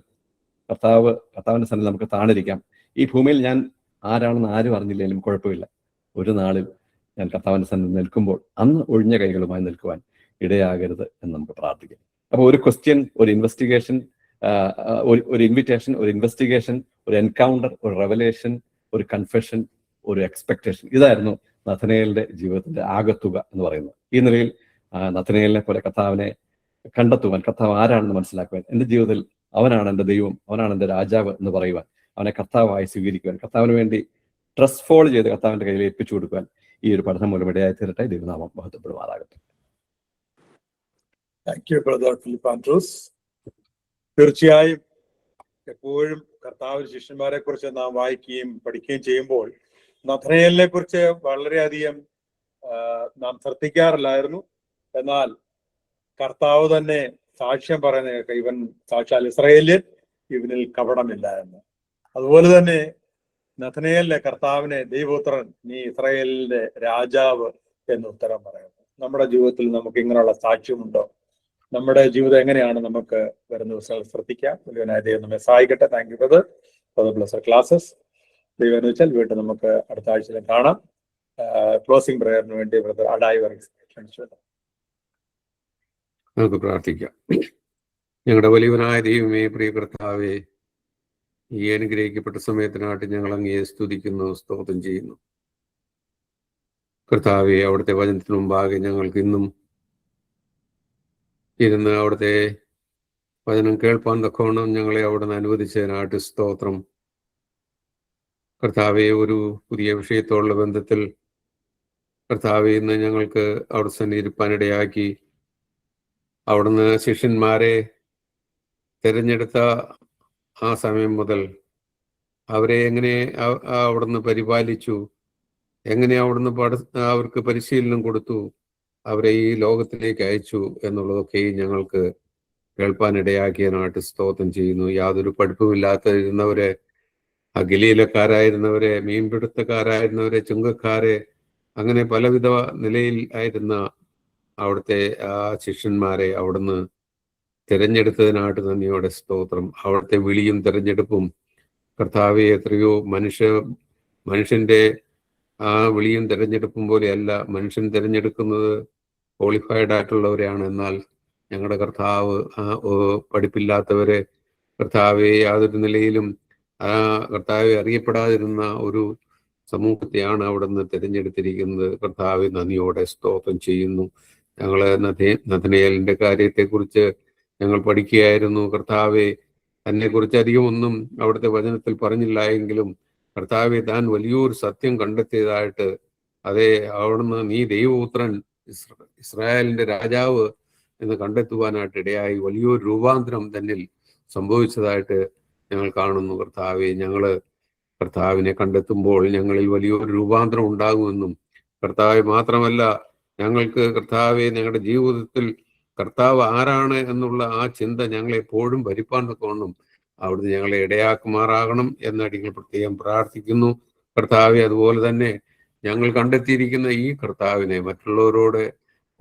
[SPEAKER 1] കർത്താവിന്റെ സന്നിധി നമുക്ക് താണിരിക്കാം. ഈ ഭൂമിയിൽ ഞാൻ ആരാണെന്ന് ആരും അറിഞ്ഞില്ലെങ്കിലും കുഴപ്പമില്ല, ഒരു നാളിൽ ഞാൻ കർത്താവിന്റെ സന്നിധി നിൽക്കുമ്പോൾ അന്ന് ഒഴിഞ്ഞ കൈകളുമായി നിൽക്കുവാൻ ഇടയാകരുത് എന്ന് നമുക്ക് പ്രാർത്ഥിക്കാം. അപ്പൊ ഒരു ക്വസ്റ്റ്യൻ, ഒരു ഇൻവെസ്റ്റിഗേഷൻ, ഒരു ഇൻവിറ്റേഷൻ, ഒരു ഇൻവെസ്റ്റിഗേഷൻ, ഒരു എൻകൗണ്ടർ, ഒരു റെവലേഷൻ, ഒരു കൺഫെഷൻ, ഒരു എക്സ്പെക്ടേഷൻ, ഇതായിരുന്നു നഥനയേലിന്റെ ജീവിതത്തിന്റെ ആകത്തുക എന്ന് പറയുന്നത്. ഈ നിലയിൽ നഥനയേലിനെ പോലെ കർത്താവിനെ കണ്ടെത്തുവാൻ, കർത്താവ് ആരാണെന്ന് മനസ്സിലാക്കുവാൻ, എൻ്റെ ജീവിതത്തിൽ അവനാണ് എൻ്റെ ദൈവം, അവനാണ് എൻ്റെ രാജാവ് എന്ന് പറയുവാൻ, അവനെ കർത്താവായി സ്വീകരിക്കുവാൻ, കർത്താവിന് വേണ്ടി ട്രസ്റ്റ് ഫോൾ ചെയ്ത് കർത്താവിന്റെ കയ്യിൽ ഏൽപ്പിച്ചു കൊടുക്കുവാൻ ഈ ഒരു പഠനം മൂലം ഇടയായി തീരട്ടെ. ദൈവനാമം മഹത്വപ്പെടുമാറാകട്ടെ.
[SPEAKER 2] Thank you brother Philip Andrews. തീർച്ചയായും എപ്പോഴും കർത്താവ് ശിഷ്യന്മാരെ കുറിച്ച് നാം വായിക്കുകയും പഠിക്കുകയും ചെയ്യുമ്പോൾ നഥനയേലിനെ കുറിച്ച് വളരെയധികം നാം ശ്രദ്ധിക്കാറില്ലായിരുന്നു. എന്നാൽ കർത്താവ് തന്നെ സാക്ഷ്യം പറയുന്ന, ഇവൻ സാക്ഷാൽ ഇസ്രായേല്യൻ, ഇവനിൽ കപടമില്ല എന്ന്. അതുപോലെ തന്നെ നഥനയേലിനെ കർത്താവിനെ ദൈവപുത്രൻ, നീ ഇസ്രായേലിന്റെ രാജാവ് എന്ന് ഉത്തരം പറയുന്നു. നമ്മുടെ ജീവിതത്തിൽ നമുക്ക് ഇങ്ങനെയുള്ള സാക്ഷ്യമുണ്ടോ? നമ്മുടെ ജീവിതം എങ്ങനെയാണ് നമുക്ക് വരുന്ന ദിവസങ്ങൾ ശ്രദ്ധിക്കാം. മുഴുവനായ ദൈവം നമ്മെ സഹായിക്കട്ടെ. Thank you brother for the blessed classes. ദൈവം എന്ന് വെച്ചാൽ വീണ്ടും നമുക്ക് അടുത്ത ആഴ്ചയിലും കാണാം. ക്ലോസിംഗ് പ്രയറിന് വേണ്ടി ബ്രദർ അഡായി ക്ഷണിച്ചു.
[SPEAKER 3] നമുക്ക് പ്രാർത്ഥിക്കാം. ഞങ്ങളുടെ വലിയവനായ ദൈവമേ, പ്രിയ കർത്താവേ, ഈ അനുഗ്രഹിക്കപ്പെട്ട സമയത്തിനായിട്ട് ഞങ്ങൾ അങ്ങയെ സ്തുതിക്കുന്നു, സ്തോത്രം ചെയ്യുന്നു. കർത്താവെ, അവിടുത്തെ വചനത്തിന് മുമ്പാകെ ഞങ്ങൾക്ക് ഇന്നും ഇരുന്ന് അവിടുത്തെ വചനം കേൾപ്പാൻ തക്കവണ്ണം ഞങ്ങളെ അവിടുന്ന് അനുവദിച്ചതിനായിട്ട് സ്തോത്രം. കർത്താവെ, ഒരു പുതിയ വിഷയത്തോടുള്ള ബന്ധത്തിൽ കർത്താവെ ഇന്ന് ഞങ്ങൾക്ക് അവിടെ സന്നിധിപ്പാനിടയാക്കി. അവിടുന്ന് ശിഷ്യന്മാരെ തിരഞ്ഞെടുത്ത ആ സമയം മുതൽ അവരെ എങ്ങനെ അവിടുന്ന് പരിപാലിച്ചു, എങ്ങനെ അവിടുന്ന് അവർക്ക് പരിശീലനം കൊടുത്തു, അവരെ ഈ ലോകത്തിലേക്ക് അയച്ചു എന്നുള്ളതൊക്കെ ഞങ്ങൾക്ക് കേൾപ്പാനിടയാക്കിയതിനായിട്ട് സ്തോത്രം ചെയ്യുന്നു. യാതൊരു പഠിപ്പുമില്ലാതിരുന്നവരെ, ഗലീലക്കാരായിരുന്നവരെ, മീൻപിടുത്തക്കാരായിരുന്നവരെ, ചുങ്കക്കാരെ, അങ്ങനെ പലവിധ നിലയിൽ ആയിരുന്ന അവിടുത്തെ ആ ശിഷ്യന്മാരെ അവിടുന്ന് തിരഞ്ഞെടുത്തതിനായിട്ട് നന്ദിയോടെ സ്തോത്രം. അവിടുത്തെ വിളിയും തിരഞ്ഞെടുപ്പും കർത്താവെ, എത്രയോ മനുഷ്യന്റെ ആ വിളിയും തിരഞ്ഞെടുപ്പും പോലെയല്ല. മനുഷ്യൻ തിരഞ്ഞെടുക്കുന്നത് ക്വാളിഫൈഡ് ആയിട്ടുള്ളവരെയാണ്. എന്നാൽ ഞങ്ങളുടെ കർത്താവ് പഠിപ്പില്ലാത്തവരെ, കർത്താവെ, യാതൊരു നിലയിലും കർത്താവെ അറിയപ്പെടാതിരുന്ന ഒരു സമൂഹത്തെയാണ് അവിടുന്ന് തിരഞ്ഞെടുത്തിരിക്കുന്നത്. കർത്താവെ, നന്ദിയോടെ സ്തോത്രം ചെയ്യുന്നു. ഞങ്ങൾ നഥനയേലിന്റെ കാര്യത്തെക്കുറിച്ച് ഞങ്ങൾ പഠിക്കുകയായിരുന്നു. കർത്താവെ, അതിനെക്കുറിച്ച് അധികം ഒന്നും അവിടുത്തെ വചനത്തിൽ പറഞ്ഞില്ല എങ്കിലും കർത്താവെ, താൻ വലിയൊരു സത്യം കണ്ടെത്തിയതായിട്ട്, അതെ, അവിടുന്ന് നീ ദൈവപുത്രൻ, ഇസ്രായേലിന്റെ രാജാവ് എന്ന് കണ്ടെത്തുവാനായിട്ട് ഇടയായി. വലിയൊരു രൂപാന്തരം തന്നിൽ സംഭവിച്ചതായിട്ട് ഞങ്ങൾ കാണുന്നു. കർത്താവെ, ഞങ്ങള് കർത്താവിനെ കണ്ടെത്തുമ്പോൾ ഞങ്ങളിൽ വലിയൊരു രൂപാന്തരം ഉണ്ടാകുമെന്നും, കർത്താവെ മാത്രമല്ല, ഞങ്ങൾക്ക് കർത്താവെ ഞങ്ങളുടെ ജീവിതത്തിൽ കർത്താവ് ആരാണ് എന്നുള്ള ആ ചിന്ത ഞങ്ങളെപ്പോഴും ഭരിപ്പാൻ തക്കവണ്ണം അവിടുന്ന് ഞങ്ങളെ ഇടയാക്കുമാറാകണം എന്നടികൾ പ്രത്യേകം പ്രാർത്ഥിക്കുന്നു. കർത്താവെ, അതുപോലെ തന്നെ ഞങ്ങൾ കണ്ടെത്തിയിരിക്കുന്ന ഈ കർത്താവിനെ മറ്റുള്ളവരോട്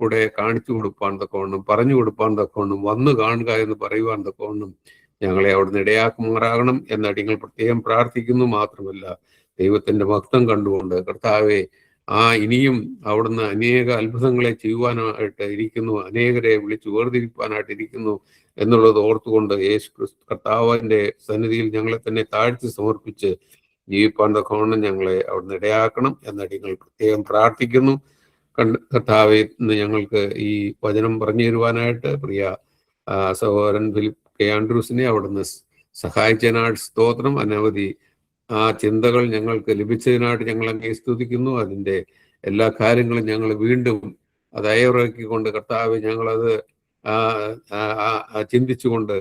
[SPEAKER 3] കൂടെ കാണിച്ചു കൊടുപ്പാൻ തക്കവണ്ണം, പറഞ്ഞു കൊടുപ്പാൻ തക്കവണ്ണം, വന്നു കാണുക എന്ന് പറയുവാൻ തക്കവണ്ണം ഞങ്ങളെ അവിടുന്ന് ഇടയാക്കുമാറാകണം എന്നടികൾ പ്രത്യേകം പ്രാർത്ഥിക്കുന്നു. മാത്രമല്ല, ദൈവത്തിന്റെ മഹത്വം കണ്ടുകൊണ്ട് കർത്താവെ, ഇനിയും അവിടുന്ന് അനേക അത്ഭുതങ്ങളെ ചെയ്യുവാനായിട്ട് ഇരിക്കുന്നു, അനേകരെ വിളിച്ചു വേർതിരിപ്പാനായിട്ട് ഇരിക്കുന്നു എന്നുള്ളത് ഓർത്തുകൊണ്ട് യേശു ക്രിസ്തു കർത്താവിന്റെ സന്നിധിയിൽ ഞങ്ങളെ തന്നെ താഴ്ത്തി സമർപ്പിച്ച് ജീവിപ്പാൻ തക്കവണ്ണം ഞങ്ങളെ അവിടുന്ന് ഇടയാക്കണം എന്നടികൾ പ്രത്യേകം പ്രാർത്ഥിക്കുന്നു. കർത്താവെ, ഇന്ന് ഞങ്ങൾക്ക് ഈ വചനം പറഞ്ഞു തരുവാനായിട്ട് പ്രിയ സഹോദരൻ ഫിലിപ്പ് കെ ആൻഡ്രൂസിനെ അവിടുന്ന് സഹായിച്ചതിനായിട്ട് സ്തോത്രം. അനവധി ചിന്തകൾ ഞങ്ങൾക്ക് ലഭിച്ചതിനായിട്ട് ഞങ്ങൾ അങ്ങേ സ്തുതിക്കുന്നു. അതിൻ്റെ എല്ലാ കാര്യങ്ങളും ഞങ്ങൾ വീണ്ടും അത് അയവിറക്കിക്കൊണ്ട് കർത്താവ് ഞങ്ങളത് ചിന്തിച്ചുകൊണ്ട്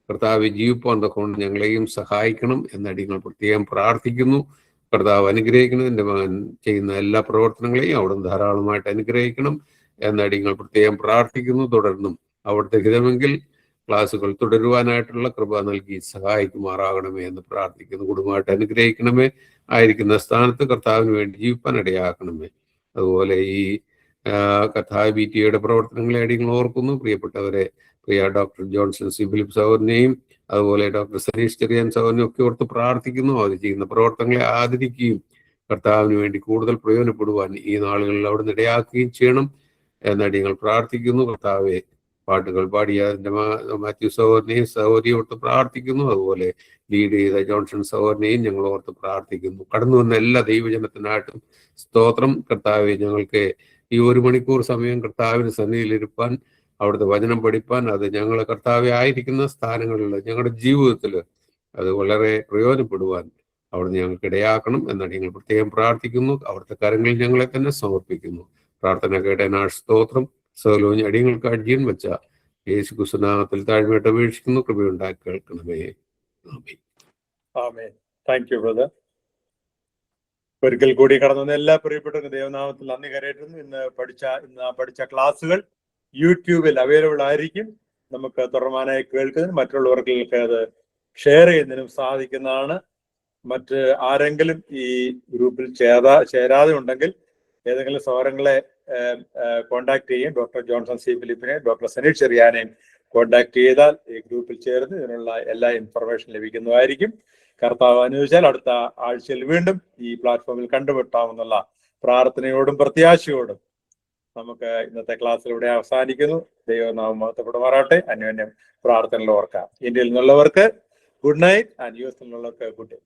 [SPEAKER 3] കർത്താവ് ജീവിപ്പാൻ കൊണ്ട് ഞങ്ങളെയും സഹായിക്കണം എന്നടികൾ പ്രത്യേകം പ്രാർത്ഥിക്കുന്നു. കർത്താവ് അനുഗ്രഹിക്കണം. എൻ്റെ മകൻ ചെയ്യുന്ന എല്ലാ പ്രവർത്തനങ്ങളെയും അവിടുന്ന് ധാരാളമായിട്ട് അനുഗ്രഹിക്കണം എന്നടികൾ പ്രത്യേകം പ്രാർത്ഥിക്കുന്നു. തുടർന്നും അവിടുത്തെ ഹിതമെങ്കിൽ ക്ലാസ്സുകൾ തുടരുവാനായിട്ടുള്ള കൃപ നൽകി സഹായിക്കുമാറാകണമേ എന്ന് പ്രാർത്ഥിക്കുന്നു. കുടുംബമായിട്ട് അനുഗ്രഹിക്കണമേ. ആയിരിക്കുന്ന സ്ഥാനത്ത് കർത്താവിന് വേണ്ടി ജീവിപ്പാൻ ഇടയാക്കണമേ. അതുപോലെ ഈ കർത്താവ് BTയുടെ പ്രവർത്തനങ്ങളെ അടിയങ്ങൾ ഓർക്കുന്നു. പ്രിയപ്പെട്ടവരെ, പ്രിയ ഡോക്ടർ ജോൺസൺ സി ഫിലിപ്പ് സഹോദരനെയും അതുപോലെ ഡോക്ടർ സനീഷ് ചെറിയാൻ സഹോദരനെയും ഒക്കെ ഓർത്ത് പ്രാർത്ഥിക്കുന്നു. അവർ ചെയ്യുന്ന പ്രവർത്തനങ്ങളെ ആദരിക്കുകയും കർത്താവിന് വേണ്ടി കൂടുതൽ പ്രയോജനപ്പെടുവാൻ ഈ നാളുകളിൽ അവിടുന്ന് ഇടയാക്കുകയും ചെയ്യണം എന്നടിയങ്ങൾ പ്രാർത്ഥിക്കുന്നു. കർത്താവെ, പാട്ടുകൾ പാടിയ മാത്യു സഹോദരനെയും സഹോദരിയെ ഓർത്ത് പ്രാർത്ഥിക്കുന്നു. അതുപോലെ ലീഡ് ചെയ്ത ജോൺസൺ സഹോദരനെയും ഞങ്ങൾ ഓർത്ത് പ്രാർത്ഥിക്കുന്നു. കടന്നു വന്ന എല്ലാ ദൈവജനത്തിനായിട്ടും സ്തോത്രം. കർത്താവെ, ഞങ്ങൾക്ക് ഈ 1 മണിക്കൂർ സമയം കർത്താവിന് സന്നിധിയിലിരുപ്പാൻ, അവിടുത്തെ വചനം പഠിപ്പാൻ, അത് ഞങ്ങൾ കർത്താവെ ആയിരിക്കുന്ന സ്ഥാനങ്ങളിൽ ഞങ്ങളുടെ ജീവിതത്തിൽ അത് വളരെ പ്രയോജനപ്പെടുവാൻ അവിടുന്ന് ഞങ്ങൾക്ക് ഇടയാക്കണം എന്നാണ് ഞങ്ങൾ പ്രത്യേകം പ്രാർത്ഥിക്കുന്നു. അവിടുത്തെ കരങ്ങളിൽ ഞങ്ങളെ തന്നെ സമർപ്പിക്കുന്നു. പ്രാർത്ഥന കേട്ടതിനാൾ സ്തോത്രം. സകലവും അടിയങ്ങൾക്ക് അടിയൻ വെച്ച യേശു ക്രിസ്തുനാമത്തിൽ താഴ്മയായിട്ട് അപേക്ഷിക്കുന്നു. കൃപയുണ്ടാക്കി കേൾക്കണമേ.
[SPEAKER 2] ആമേൻ. Thank you brother. ഒരിക്കൽ കൂടി കടന്നു വന്ന എല്ലാ പ്രിയപ്പെട്ടവരും ദൈവനാമത്തിൽ നന്ദി കരയറ്റുന്നു. ഇന്ന് പഠിച്ച ക്ലാസ്സുകൾ യൂട്യൂബിൽ അവൈലബിൾ ആയിരിക്കും. നമുക്ക് തുടർമാനായി കേൾക്കുന്നതിനും മറ്റുള്ളവർക്ക് അത് ഷെയർ ചെയ്യുന്നതിനും സാധിക്കുന്നതാണ്. മറ്റ് ആരെങ്കിലും ഈ ഗ്രൂപ്പിൽ ചേരാതെ ഉണ്ടെങ്കിൽ ഏതെങ്കിലും സഹോദരങ്ങളെ കോണ്ടാക്ട് ചെയ്യും. ഡോക്ടർ ജോൺസൺ സി ഫിലിപ്പിനെ, ഡോക്ടർ സനീഷ് ചെറിയാനെയും കോണ്ടാക്ട് ചെയ്താൽ ഈ ഗ്രൂപ്പിൽ ചേർന്ന് ഇതിനുള്ള എല്ലാ ഇൻഫർമേഷൻ ലഭിക്കുന്നതായിരിക്കും. കർത്താവ് അനുവദിച്ചാൽ അടുത്ത ആഴ്ചയിൽ വീണ്ടും ഈ പ്ലാറ്റ്ഫോമിൽ കണ്ടുമുട്ടാമെന്നുള്ള പ്രാർത്ഥനയോടും പ്രത്യാശയോടും നമുക്ക് ഇന്നത്തെ ക്ലാസ്സിൽ ഇവിടെ അവസാനിക്കുന്നു. ദൈവനാമം മഹത്വപ്പെടുമാറാട്ടെ. അന്യോന്യം പ്രാർത്ഥനയിൽ ഓർക്കാം. ഇന്ത്യയിൽ നിന്നുള്ളവർക്ക് good night and U S നിന്നുള്ളവർക്ക് ഗുഡ് ഡേ.